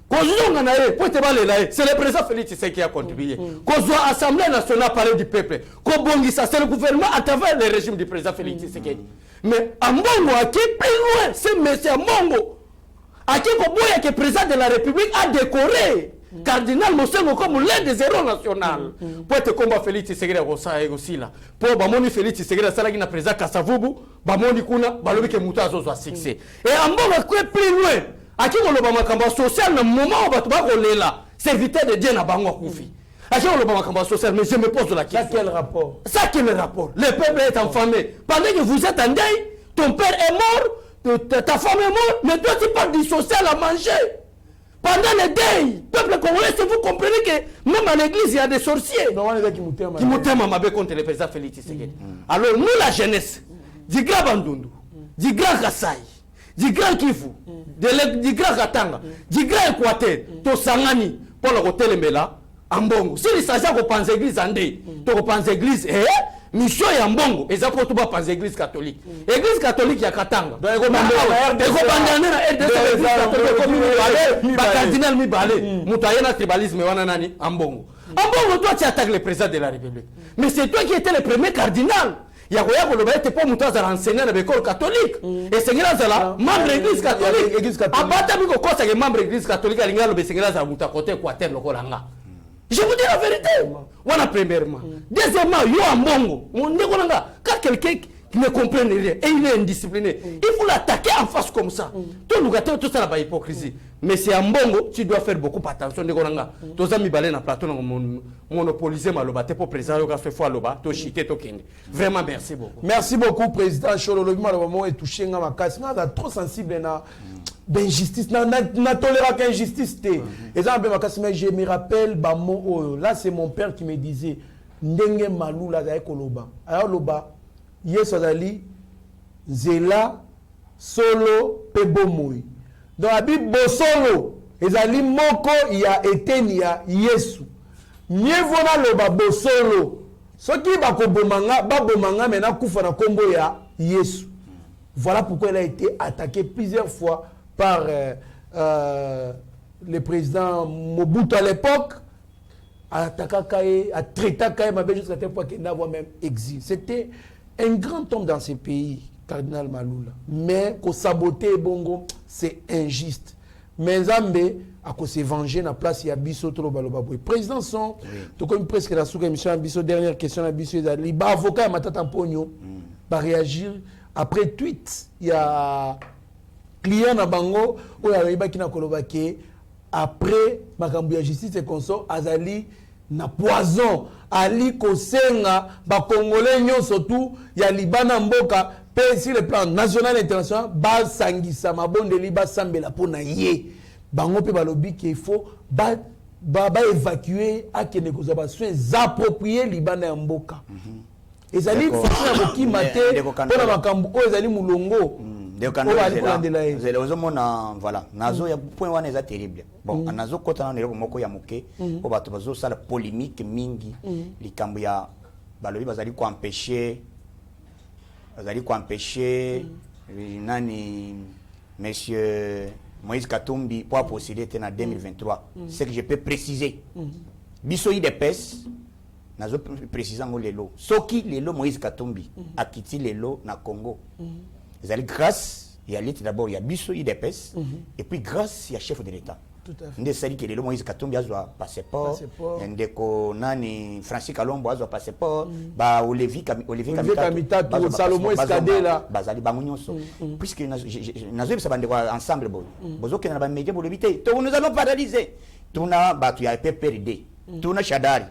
kozonga naé pour te baler naé c'est le président Félix Tshisekedi qui a contribué kozwa assemblée nationale parler du peuple kobongisa c'est le gouvernement à travers le régime du président Félix Tshisekedi mais Ambongo a qui plus loin c'est monsieur Ambongo a qui koboya que président de la République a décoré Cardinal Mosengo comme l'un des héros nationaux. Pour être combat Félix Tshisekedi aussi là. Pour bamoni Félix Tshisekedi ça là qui n'a président Kasavubu, bamoni kuna balobi ke muta zo succès. Et en bon va plus loin. Aki ko lo makambo social na moment où ba ko lela. Serviteur de Dieu na bango kufi. Aki ko lo makambo social mais je me pose la question. Ça quel rapport? Ça quel rapport? Le peuple est enflammé. Pendant que vous êtes en deuil, ton père est mort, ta femme est morte, mais toi tu parles du social à manger. Pendant le deuil, peuple congolais, vous comprenez que même à l'église, il y a des sorciers qui m'ont contre le président Félix Tshisekedi. Alors nous, la jeunesse, du grand Bandundu, du grand Kassai, du grand Kivu, du grand Katanga, du grand Équateur, to Sangani, pour le hôtel Mbela, en Bongo. Si il s'agit de penser l'église en deuil, tu penses l'église, mission ya mbongo eza ko tuba panza église catholique église catholique ya Katanga donc ko bandana na RDC église catholique ko mi ba cardinal mi balé mutayena tribalisme wana nani ambongo toi tu attaques le président de la République mais c'est toi qui étais le premier cardinal ya ko loba ete po mutaza enseigner na école catholique et sengela zala membre église catholique abata biko kosa ke membre église catholique alinga lobe sengela za muta côté Équateur lokolanga. Je vous dis la vérité. Voilà premièrement. Deuxièmement, yo ambongo. Quand quelqu'un qui ne comprend rien et il est indiscipliné, il faut l'attaquer en face comme ça. Tout ça là hypocrisie. Mais c'est ambongo, tu dois faire beaucoup attention. Tous amis balé na plateau monopoliser maloba te pour président yo ka fait fois loba to chité to kende. Vraiment merci beaucoup. Merci beaucoup président Cholo Lobima le moment est touché nga makasi nga trop sensible na d'injustice na tolérera qu'injustice et ça mais je me rappelle ba mo là c'est mon père qui me disait ndenge malou la za koloba alors loba yeso azali zela solo pe bomoi dans la Bible bosolo ezali moko ya eteni ya Yesu mieux voilà loba bosolo soki ba ko bomanga mena kufa na kombo ya Yesu. Voilà pourquoi il a été attaqué plusieurs fois par le président Mobutu à l'époque, à traiter Kaye jusqu'à tel point qu'il n'a même exil. C'était un grand homme dans ce pays, Cardinal Maloula. Mais qu'on saboter Bongo, c'est injuste. Mais Zambé, à cause se venger, na place il y a Bisso trop balobaboy. Président son, tout comme presque la sous-émission Bisso dernière question à Bisso les avocat Matata Pogno va réagir après tweet il y a client na bango ou ya yeba kina kolobake après makambu ya justice et consort azali na poison ali kosenga ba congolais nyonso tout ya libana mboka pe sur le plan national et international ba sangisa mabondeli ba sambela pona ye bango pe balobi qu'il faut ba évacuer akene kozaba soins appropriés libana ya mboka ezali fonction ya bokima te pona makambu oyo ezali mulongo. Voilà, nazo ya point wana eza terrible. Bon, nazo kota na nero moko ya moke, o bato bazo sala polémique mingi, likambo ya balobi bazali ko empêcher nani monsieur Moïse Katumbi pour procéder en 2023. C'est que je peux préciser. Biso IDPS nazo préciser ngo lelo. Soki lelo Moïse Katumbi akiti lelo na Congo. Ils allaient grâce, il y a l'État d'abord, il y a Bisso, IDPS, et puis grâce, il y a chef de l'État. Tout à fait. Ndé sali que le Moïse Katumbi a un passeport, ndeko nani Francis Kalombo a un passeport, ba Olivier Kamita, Salomon Escadé là, bazali bangunyoso. Puisque nazo bisa bande ensemble bon. Bozo ke na ba média pour l'éviter. Donc nous allons paralyser. Tuna ba tu ya PPRD. Tuna Chadari.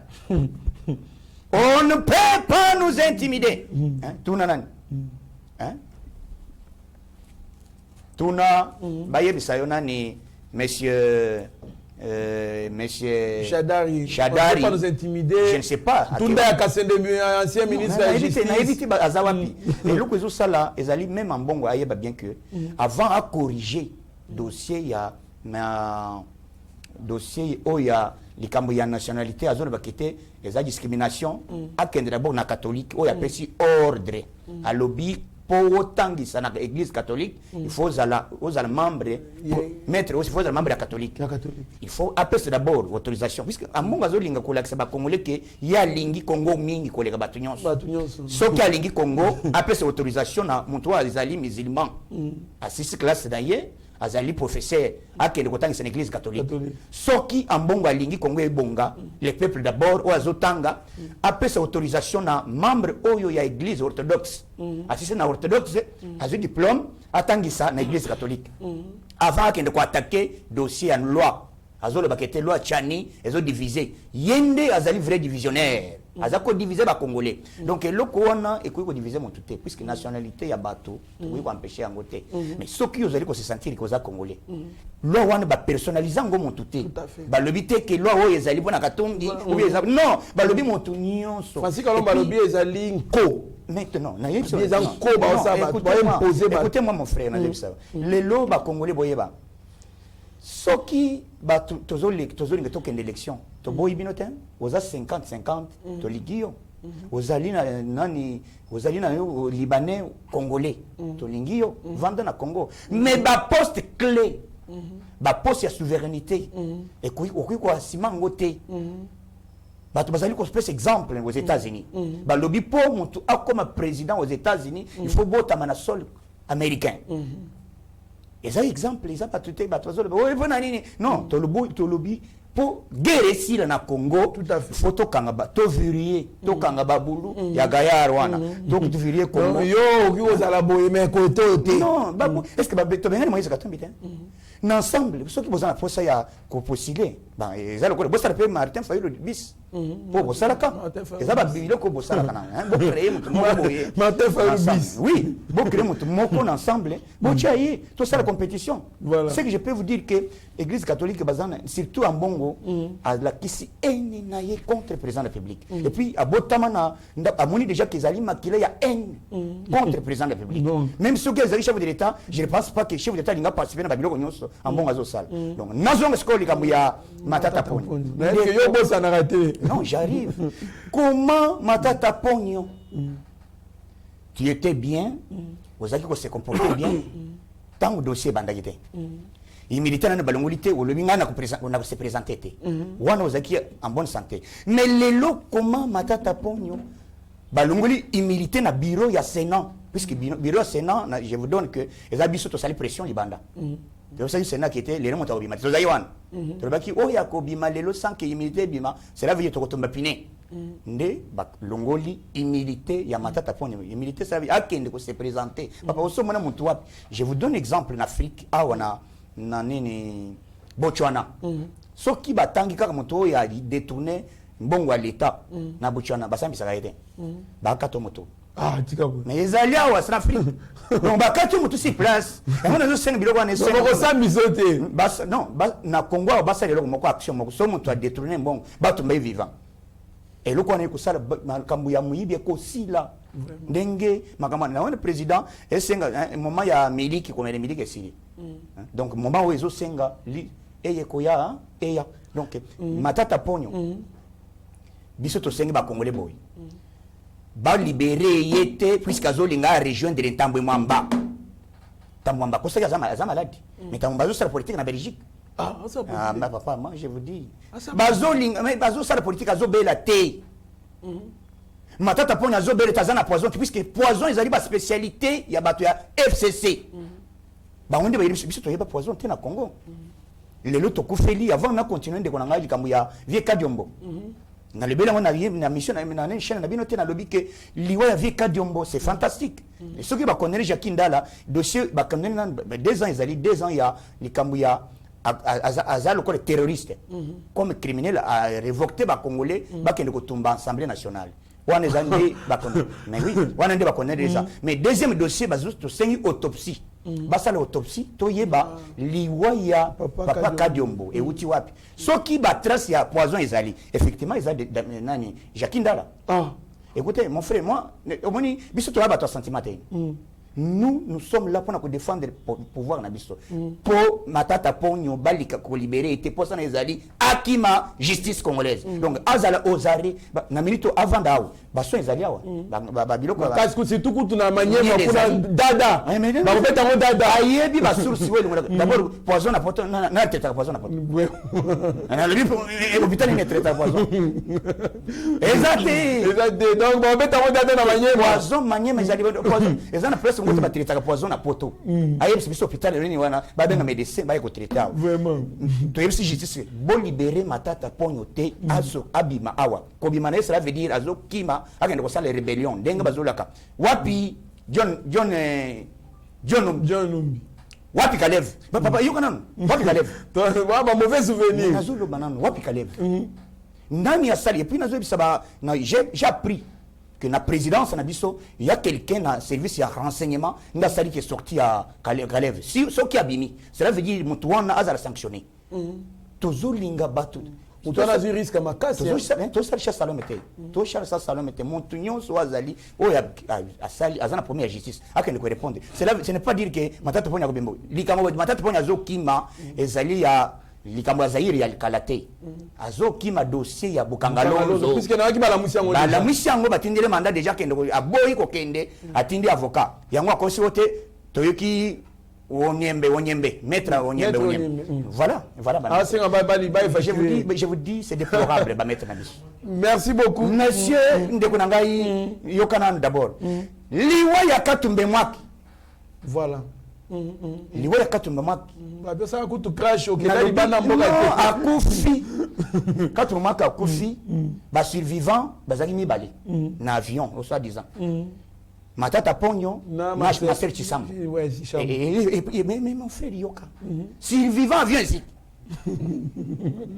On ne peut pas nous intimider. Hein? Tuna nani? Hein? Tuna baye bisayona ni monsieur Chadari. Chadari. Pas nous intimider. Je ne sais pas. Tunda ya Kasende ancien ministre de la Justice. Na évité azawapi. Et le kwezo sala ezali même en bongo ayeba bien que avant à corriger dossier ya na dossier oya likambo ya nationalité azone bakete les discrimination akende d'abord na catholique oya pesi ordre à lobby pour tangisa na église catholique il faut aux membres mettre aussi faut membre catholique il faut appeler d'abord autorisation puisque amunga zolinga ko lakisa ba congolais que ya lingi Congo mingi ko leka batunyonso soki alingi Congo appeler autorisation na muntu azali musulman à 6 classes d'ailleurs azali professeur akende kotangisa na église catholique soki ambongo alingi Congo ebonga le peuple d'abord o azotanga apesa autorisation na membre oyo ya église orthodoxe asisi na orthodoxe azu diplôme atangisa na église catholique avant akende ko attaquer dossier en loi azolo bakete loi chani ezo diviser yende azali vrai divisionnaire azako diviser ba congolais donc eloko wana ekoki ko diviser mon tout puisque nationalité ya bato oui ko empêcher yango te mais soki ozali ko se sentir ko za congolais loi wana ba personnaliser ngo mon tout ba lobi te que loi oyo ezali bona katongi ou ezali non ba lobi mon tout nyonso Francis Kalomba lobi ezali nko maintenant écoutez-moi mon frère les lois ba congolais boyeba soki ba tozolinga tokende élection toboyi bino te oza 50-50 toligio ozali na nani ozali na libanais congolais tolingio vanda na Congo mais ba poste clé ba poste ya souveraineté et koki ko asimango te bato bazali ko spécial exemple aux États-Unis ba lobby pour mutu akoma président aux États-Unis il faut botama na sol américain. Et ça exemple, ça pas tout est bateau. Non, to lobby pour guerre ici na Congo. Tout à fait. Photo kangaba, to virier, to kangaba bulu, ya gaya rwana. Donc tu virier Congo. Yo, vous allez boyer mais côté. Non, est-ce que to benga moïse katombi te? Ensemble, ceux qui besoin pour ça ya ko postuler. Ben, ils allent ko bossa pe Martin Fayulu bis. Pour bossa la ka. Et ça ba bibilo ko bossa la kana. Hein, bo créer mutu mo boyer. Martin Fayulu bis. Oui, bo créer mutu mo ko ensemble, bo chaye, tout ça la compétition. Voilà. Ce que je peux vous dire que l'église catholique bazana surtout en Bongo a la kisi eni na ye contre le président de la République. Et puis à Botamana a moni déjà qu'ils allaient maquiller ya haine contre le président de la République. Même ceux qui sont chef de l'État, je ne pense pas que le chef de l'État n'a participé à la Babylone en bon azo sale. Donc nazo ngskoli kamuya Matata Pogno. Non, j'arrive. Comment Matata Pogno qui était bien, vous avez se comporter bien, tant que dossier bandagité. Il militait dans le balongolité ou le mingana on se présenté. Wana ozaki en bonne santé. Mais les lots comment Matata Pogno balongoli il militait dans bureau ya Sénat puisque bureau Sénat je vous donne que les habits sont sali pression libanda. C'est ça Sénat qui était les remonta obima. C'est ça Yohan. Tobaki o ya ko bima lelo sans que il militait bima, cela veut dire to tomba piné. Nde longoli humilité ya Matata Pogno humilité ça veut dire akende ko se présenter papa oso mona muntu wapi je vous donne exemple en Afrique awana na nini Botswana soki batangi kaka moto ya détourner mbongo à l'état na Botswana basambisa kaite bakato moto tikabo mais ezali awa en Afrique donc bakato moto sur place et on a juste biloko na so ko sambisa te bas non na Congo basa lelo moko action moko so moto a détourner mbongo bato mbayi vivant et le ko sala makambo ya muyibi ko sila ndenge makambo na wana président esenga moment ya miliki ko mele miliki esili donc moment où ezo senga li eye ko ya eya donc Matata Pogno biso to senga ba congolais boy ba libérer yete puisque azolinga rejoindre l'Entambwe Mwamba Tambwamba ko sala za malade mais Tambwamba zo sala politique na Belgique. Ma papa, moi je vous dis. Bazo ça la politique azo bela té. Matata Pogno azo bela tazana poison puisque poison ils arrivent à spécialité ya bato ya FCC. Ba onde ba biso to yeba poison té na Congo. Le loto kufeli avant na continuer de konanga likambo ya vie Kadiombo. Na le bela na mission na chaîne na bino té na lobby que liwa ya vie Kadiombo c'est fantastique. Et ceux qui ba connaître Jacques Ndala dossier ba connaître 2 ans ils allaient 2 ans ya likambo ya azal ko terroriste comme criminel a révoqué ba congolais ba kende ko tumba assemblée nationale wana zandi ba kono mais oui wana ndé ba connaître déjà mais deuxième dossier ba to sengi autopsie ba sala autopsie to yeba liwa ya papa Kadiombo et uti wapi soki ba trace ya poison ezali effectivement ezali nani Jacques Ndala écoutez mon frère moi omoni biso to ba to sentiment nous sommes là pour défendre le pouvoir na biso pour Matata Pogno balika ko libérer et pour ça na ezali akima justice congolaise donc azala ozari na minute avant dao baso ezali awa ba biloko parce que c'est tout coup na manière pour dada ba ko beta dada ayebi ba source wele d'abord poison na poto na teta poison na poto na le hôpital ni traiter poison exact donc ba beta dada na manière poison manière mais ezali poison ezana presque poto ba traiter poison na poto ayebisi biso hôpital reni wana ba benga médecin ba ko traiter Vraiment. to yebisi justice bon libérer Matata Ponyo te aso abima awa ko bima na cela veut dire azo kima akende ko sala rébellion denga bazolaka wapi John Numbi. wapi Kalev papa yoka nanu wapi Kalev Ba mauvais souvenir. nazolo banano wapi Kalev ndani ya sali et puis nazo bisa ba j'ai appris que na présidence na biso il y a quelqu'un na service ya renseignement nda sali qui est sorti à Kalev si ce qui abimi cela veut dire mutu wana azala sanctionné tozolinga batu Mutu wana zui risque makasi. tosalisha salome te toshalisa salome te mutu nyonso azali oyo asali aza na premier ya justice akende korépondre ce n'est pas dire que Matata Ponyo akobembo likambo Matata Ponyo azokima ezali ya likambo ya Zaire ya kalate azokima dossier ya Bukangalonzo puisque na ki balamusi yango balamusi yango batindele mandat déjà kende aboyi kokende atindi avocat yango akosi wote toyoki Onyembe, maître Onyembe. Voilà. Ah, c'est un bali, je vous dis, c'est déplorable, maître Nabi. Merci beaucoup. Monsieur Ndekunangai, Yokanan d'abord. Liwa ya Katumbe Mwaki. Voilà. Liwa ya Katumbe Mwaki. Ça a coûté crash au Akufi. Katumbe Mwaki Akufi, ba survivant, bazali mibali. Na avion, au soi-disant. Matata Ponyo, ma sœur Chisam. Mais mon frère Yoka, s'il vivant, viens ici.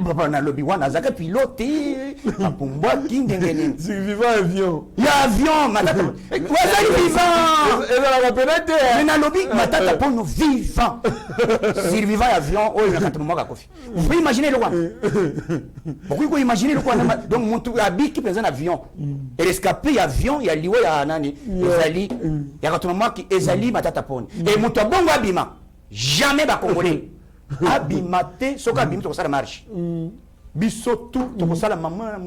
Papa na lobby wana zaka pilote apumbwa kindengene survivant avion ya avion Matata wazali vivant et la penate mais na lobby Matata Ponyo vivant survivant avion oh na katumwa ka kofi vous pouvez imaginer le quoi pourquoi vous imaginez le quoi donc montu abiki présent avion et rescapé avion ya liwe ya nani ezali ya katumwa ki ezali Matata Ponyo et montu bongo abima jamais ba congolais abimate soka bimi to sala marche biso tout to sala maman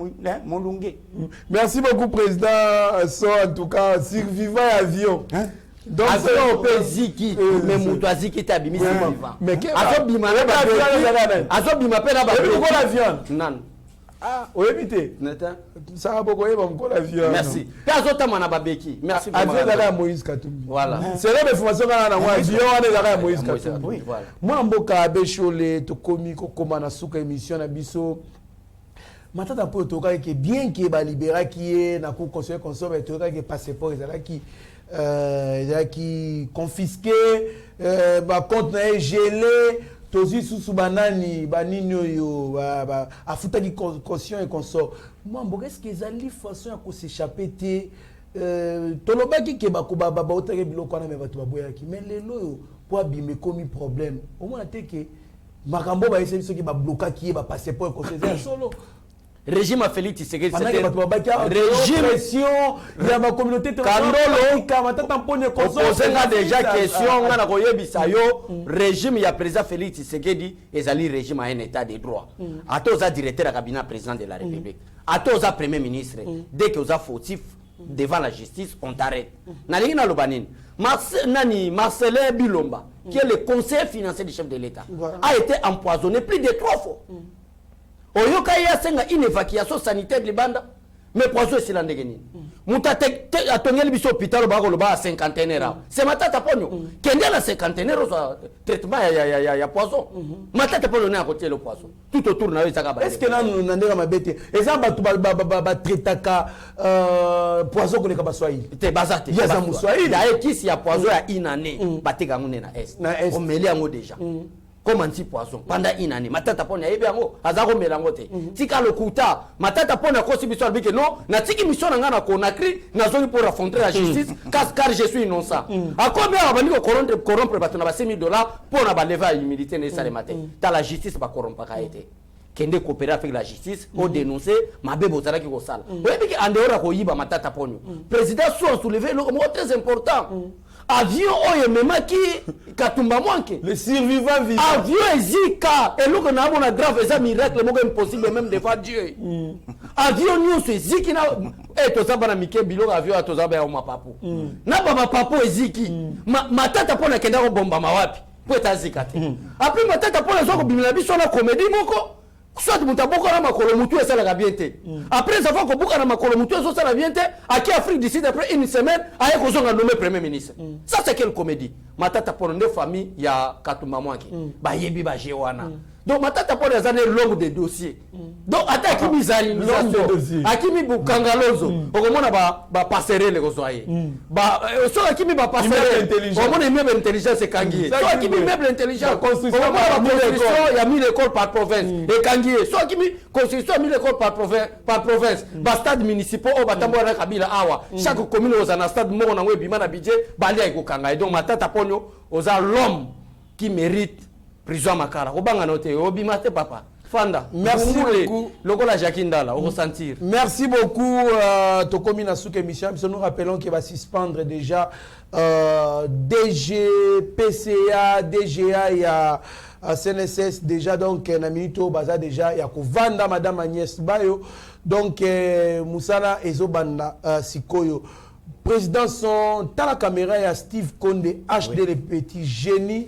molunge. Merci beaucoup président so en tout cas survivant avion donc avion pe ziki mais muto aziki ta bimi vivant mais que azo bima pe na ba ko l'avion nan ah éviter neta ça beaucoup yeba ko l'avion merci pe azo ta mana babeki merci avion dala Moïse Katumbi voilà c'est là information kana na avion wana dala Moïse Katumbi oui voilà moi mboka abeshole to komi ko koma na suka émission na biso Matata Ponyo to ka ke bien ki ba libéra ki na ko conseiller consommer to ka ke passeport ezala ki confisqué ba compte na gelé tozi sous banani banini oyo afutaki caution et consort moi mboka est-ce que ezali façon ya ko s'échapper te tolobaki ke bakoba baotaki biloko wana me bato baboyaki mais lelo oyo po abime komi problème omona te ke makambo baese biso ki bablokaki ye bapasseport et consort ezala solo régime a Félix Tshisekedi régime pression il y a ma communauté Kandolo Matata Ponyo posé déjà question ngana koyebisa yo régime ya président Félix Tshisekedi ezali régime à un état de droit atoza directeur à cabinet président de la République atoza premier ministre dès que oza fautif devant la justice on t'arrête nalingi na lobanine Marcelin Bilomba qui est le conseiller financier du chef de l'État a été empoisonné plus de 3 fois. Oyoka ya senga une évacuation sanitaire libanda mais poison c'est l'andegeni muta atongeli biso hôpital ba ko lo ba 50 era c'est Matata Ponyo kende la 50 era so traitement ya poison Matata Ponyo na côté le poison tout autour na ezaka ba est-ce que na ndeka mabete ezamba tu ba traitaka poison ko le ka baswahili te bazate ya za muswahili da ekisi ya poison ya inane bateka ngone na est on meli yango déjà comme anti-poison pendant une année Matata Ponyo yebi yango azako melango te tika lokuta Matata Ponyo kosi biso albike non na tiki mission nga na Conakry na zoni pour affronter la justice car je suis innocent a combien abandi ko corrompre bato na ba $5,000 pour na ba lever immunité nécessaire matin ta la justice ba corrompre ka été kende coopérer avec la justice pour dénoncer mabe bozala ki ko sala yebi ki andora ko yiba Matata Ponyo président soit soulever le mot très important avion oyo memaki Katumba Mwanke le survivant vivant avion ezika eloko na mona grave eza miracle moko impossible même devant Dieu avion nyonso eziki na tozaba na mike biloko avion tozaba ya mapapu na baba papu eziki Matata Ponyo kenda ko bomba mawapi po etazika te après Matata Ponyo zo ko bimela biso na comédie moko soit muta boko na makolo mutu et ça la bien te après avoir ko buka na makolo mutu et ça la bien te à qui Afrique d'ici après une semaine aye ko zonga nommé premier ministre ça c'est quelle comédie matata pour une famille ya Katumba Mwangi ba yebi ba jewana donc matata pour les années longues de dossiers donc attaque bizarre akimi bukangalozo okomona ba passerelle les gozoye ba so akimi ba passerelle okomona immeuble intelligence kangié so akimi immeuble intelligence construction ya 1000 écoles par province et kangié so akimi construction 1000 écoles par province ba stade municipal o batambo na Kabila awa chaque commune aux un stade moko na ngwe bima na budget bali ay ko kanga donc matata ponyo aux l'homme qui mérite prison makara obanga note obimate papa fanda merci beaucoup lokola Jakindala au ressentir merci beaucoup Tokomi na souk émission nous rappelons qu'il va suspendre déjà DG PCA DGA il y a CNSS déjà donc na minito baza déjà ya ko vanda madame Agnès Bayo donc Moussala ezobanda sikoyo président son ta la caméra ya Steve Konde HD le petit génie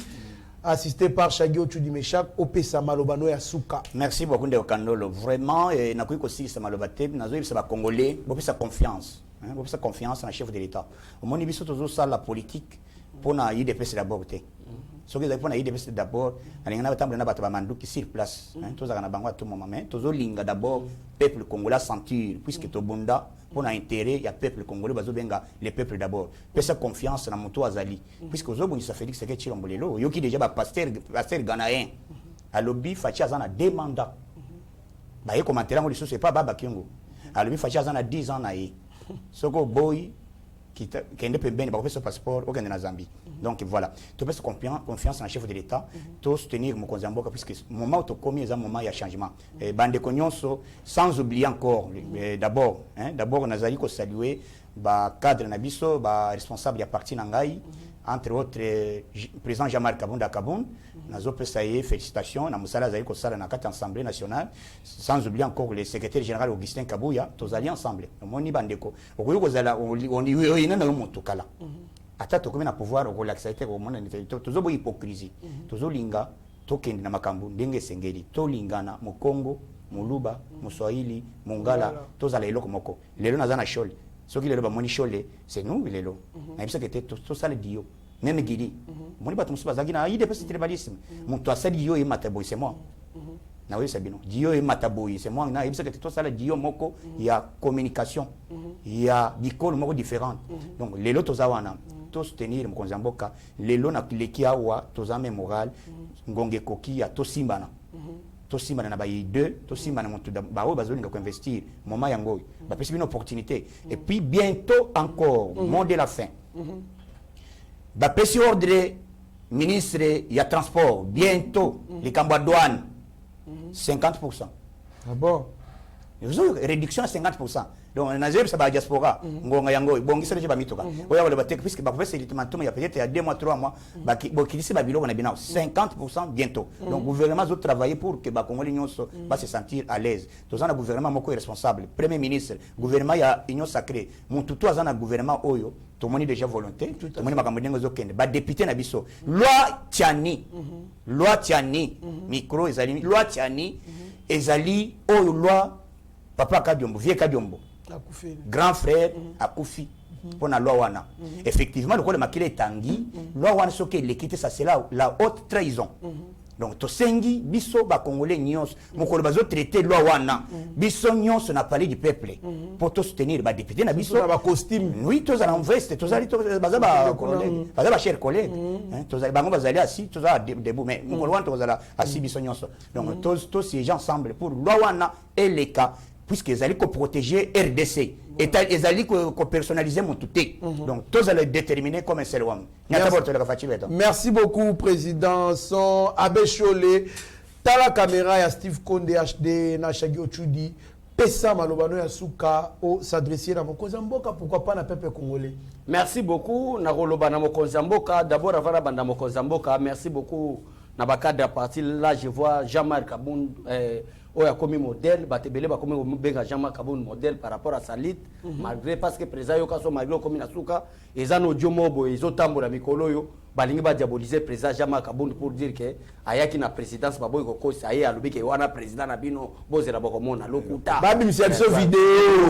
assisté par Shaggy Ochudi Meshak Opesa Malobano ya Souka. Merci beaucoup de Kandolo. Vraiment, na kuiko aussi ça malobate, nazo ça va congolais, beaucoup sa confiance, hein, beaucoup sa confiance en chef de l'État. Au moins biso toujours ça la politique pour na IDPS d'abord té. Ce que pour na IDPS d'abord, na batambla na bataba manduki sur place, hein, tous na bango à tout moment mais tous linga d'abord peuple congolais sentir puisque to bunda pour na intérêt ya peuple congolais bazo benga les peuples d'abord. Pesa confiance na muto azali puisque ozo ça Félix Sekedi Chilombolelo yoki déjà ba pasteur ghanéen à lobby fachi azana deux mandats ba ye commentaire ngo liso c'est pas baba kingo à lobby fachi azana 10 ans na ye soko boy qui est bien pour ce passeport au Ghana Zambie. Donc voilà, tu peux confiance en un chef de l'État, tu soutenir mon Konzamboka puisque moment où tu commis un moment il y a changement. Bande Kognonso, sans oublier encore d'abord on a zali ko saluer ba cadre nabiso ba responsable ya parti nangai entre autres président Jean-Marc Kabunda Kaboun nazo pesaye félicitations na musala zali ko sala na kati assemblée nationale sans oublier encore le secrétaire général Augustin Kabouya tous allés ensemble moni bandeko okoyo ko zala on ina na moto kala ata to na pouvoir ko l'accepter ko mona tozo bo hypocrisie tozo linga tokende na makambo ndenge sengeli to lingana mu Congo mu Luba mu Swahili mu Ngala toza lelo komoko lelo nazana shole soki lelo ba moni shole c'est nous lelo na bisa que to sala dio même gili moni bato musuba zagina ide pesi tribalisme mon to sala dio e mataboy c'est moi na oui sabino dio e mataboy c'est moi na bisa que to sala dio moko ya communication ya bikolo moko différente donc lelo tozawana to soutenir Mkonzamboka lelo na kilekia wa tozame moral ngonge koki ya to simbana to simbana na bayi 2 to simbana montu ba o bazolinga ko investir moment yango ba pesi une opportunité et puis bientôt encore mot de la fin ba pesi ordre ministre ya transport bientôt les cambo douane 50%. Ah bon? Réduction à 50%. Donc on a zéro ça va diaspora ngonga yango bongi sele ba mitoka oya wala batek puisque ba professeur il y a peut-être il y a 2 mois 3 mois ba ki disi ba biloko na bina 50% bientôt. Donc gouvernement doit travailler pour que ba congolais nyonso ba se sentir à l'aise. Tous un gouvernement moko responsable, premier ministre, gouvernement ya union sacrée, mon tout azana gouvernement oyo tout le monde déjà volonté, tout le monde makambo ndengo zokende ba député na biso loi tiani micro ezali loi tiani ezali oyo loi papa Kadiombo vieux Kadiombo grand frère akufi pour la loi wana effectivement le code makile tangi loi wana soki l'équité ça c'est la haute trahison donc to sengi biso ba congolais nyons mokolo bazo traiter loi wana biso nyons na parler du peuple pour to soutenir ba député na biso ba costume oui to za en veste to za baza ba collègue baza ba cher collègue to za bango bazali assis to za debout mais mokolo wana to za assis biso nyons donc to siéger ensemble pour loi wana et les cas puisque ils allaient protéger RDC et ils allaient personnaliser mon tout donc tous allaient déterminer comme un seul homme. Merci beaucoup président son Abbé Cholé tala caméra ya Steve Konde HD na Shaggy Ochudi pesa malobano ya Souka au s'adresser na Mkonzamboka pourquoi pas na peuple congolais. Merci beaucoup na koloba na Mkonzamboka d'abord avant banda Mkonzamboka merci beaucoup na bakade à partir là je vois Jean-Marc Kaboun oya komi modèle batebele ba komi benga Jean-Marc Kaboun modèle par rapport à Salit malgré parce que président yokaso malgré komi na Souka ezano diomobo ezotambola mikolo yo balingi ba diaboliser président Jean-Marc Kabund pour dire que ayaki na présidence baboy ko ça y est alobi ke wana président na bino bozela bakomona lokuta babi misia biso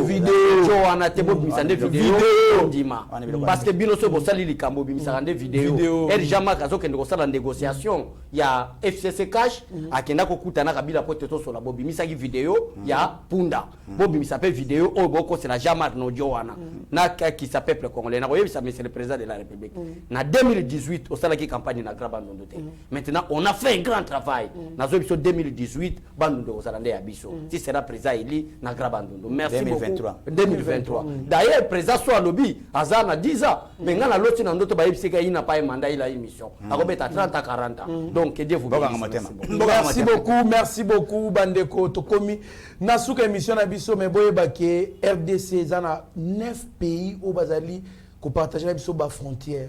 vidéo wana te bobimisa nde vidéo ndima parce que bino so bosali likambo bimisa nde vidéo et Jean-Marc azokende kosala négociation ya FCC cash akenda kokutana kabila pote to sola bobimisa ki vidéo ya punda bobimisa pe vidéo o boko c'est la Jean-Marc no wana na qui s'appelle peuple congolais na koyebisa monsieur le président de la République na 2018 au salaki campagne na Grabandondo te maintenant on a fait un grand travail na zo biso 2018 bandondo ko salande ya biso si sera président eli na Grabandondo merci 2023 d'ailleurs président so alobi azana 10 ans mais ngana loti na ndoto ba yebisika ina pa mandat ila émission akobeta 30 à 40 ans donc que Dieu vous bénisse. Merci beaucoup bandeko tokomi na suka émission na biso mais boyeba ke RDC zana 9 pays au bazali ko partager na biso ba frontière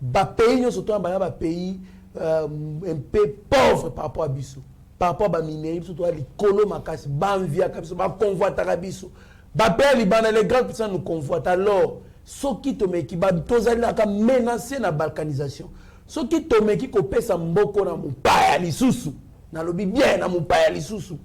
ba pays nyo surtout ba pays un peu pauvre par rapport à biso par rapport ba minerie surtout à likolo makasi ba envia biso ba convoiter biso ba pays libana les grandes puissances nous convoitent alors soki tomeki ba tozali na ka menacer na balkanisation soki tomeki ko pesa mboko na mupaya lisusu na lobi bien na mupaya lisusu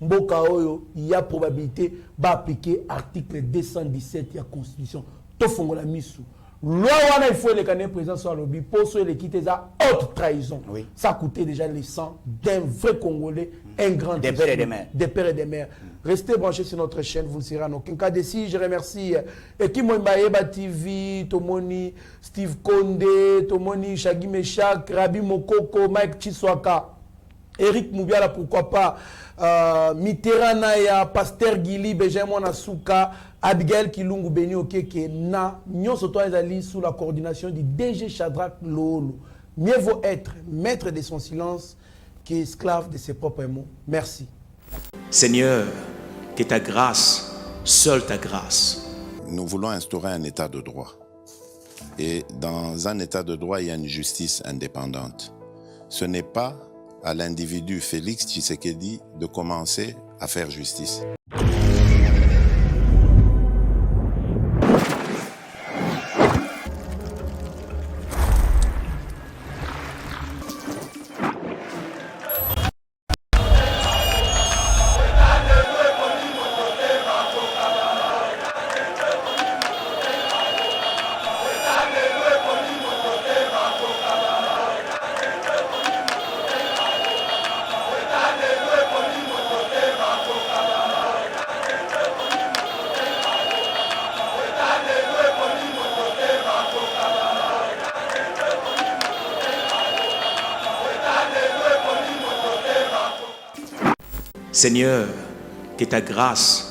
mboka oyo il y a probabilité ba appliquer article 217 ya constitution to fongola misu loi wana il faut les canner présent sur lobby pour ceux les quitter ça haute trahison ça coûtait déjà le sang d'un vrai Congolais un grand des pères et des mères restez branchés sur notre chaîne vous ne serez en aucun cas d'ici je remercie Eki Moimbaeba TV Tomoni Steve Konde Tomoni Shagi Meshak Rabi Mokoko Mike Chiswaka Eric Moubiala pourquoi pas Mitterrand Pasteur Gili Benjamin Nasuka Abigail Kilungu Beni Okeke na nyonso to ezali sous la coordination du DG Shadrach Lolo. Mieux vaut être maître de son silence qu'esclave de ses propres mots. Merci. Seigneur, que ta grâce, seule ta grâce. Nous voulons instaurer un état de droit. Et dans un état de droit, il y a une justice indépendante. Ce n'est pas à l'individu Félix Tshisekedi de commencer à faire justice. Seigneur, que ta grâce,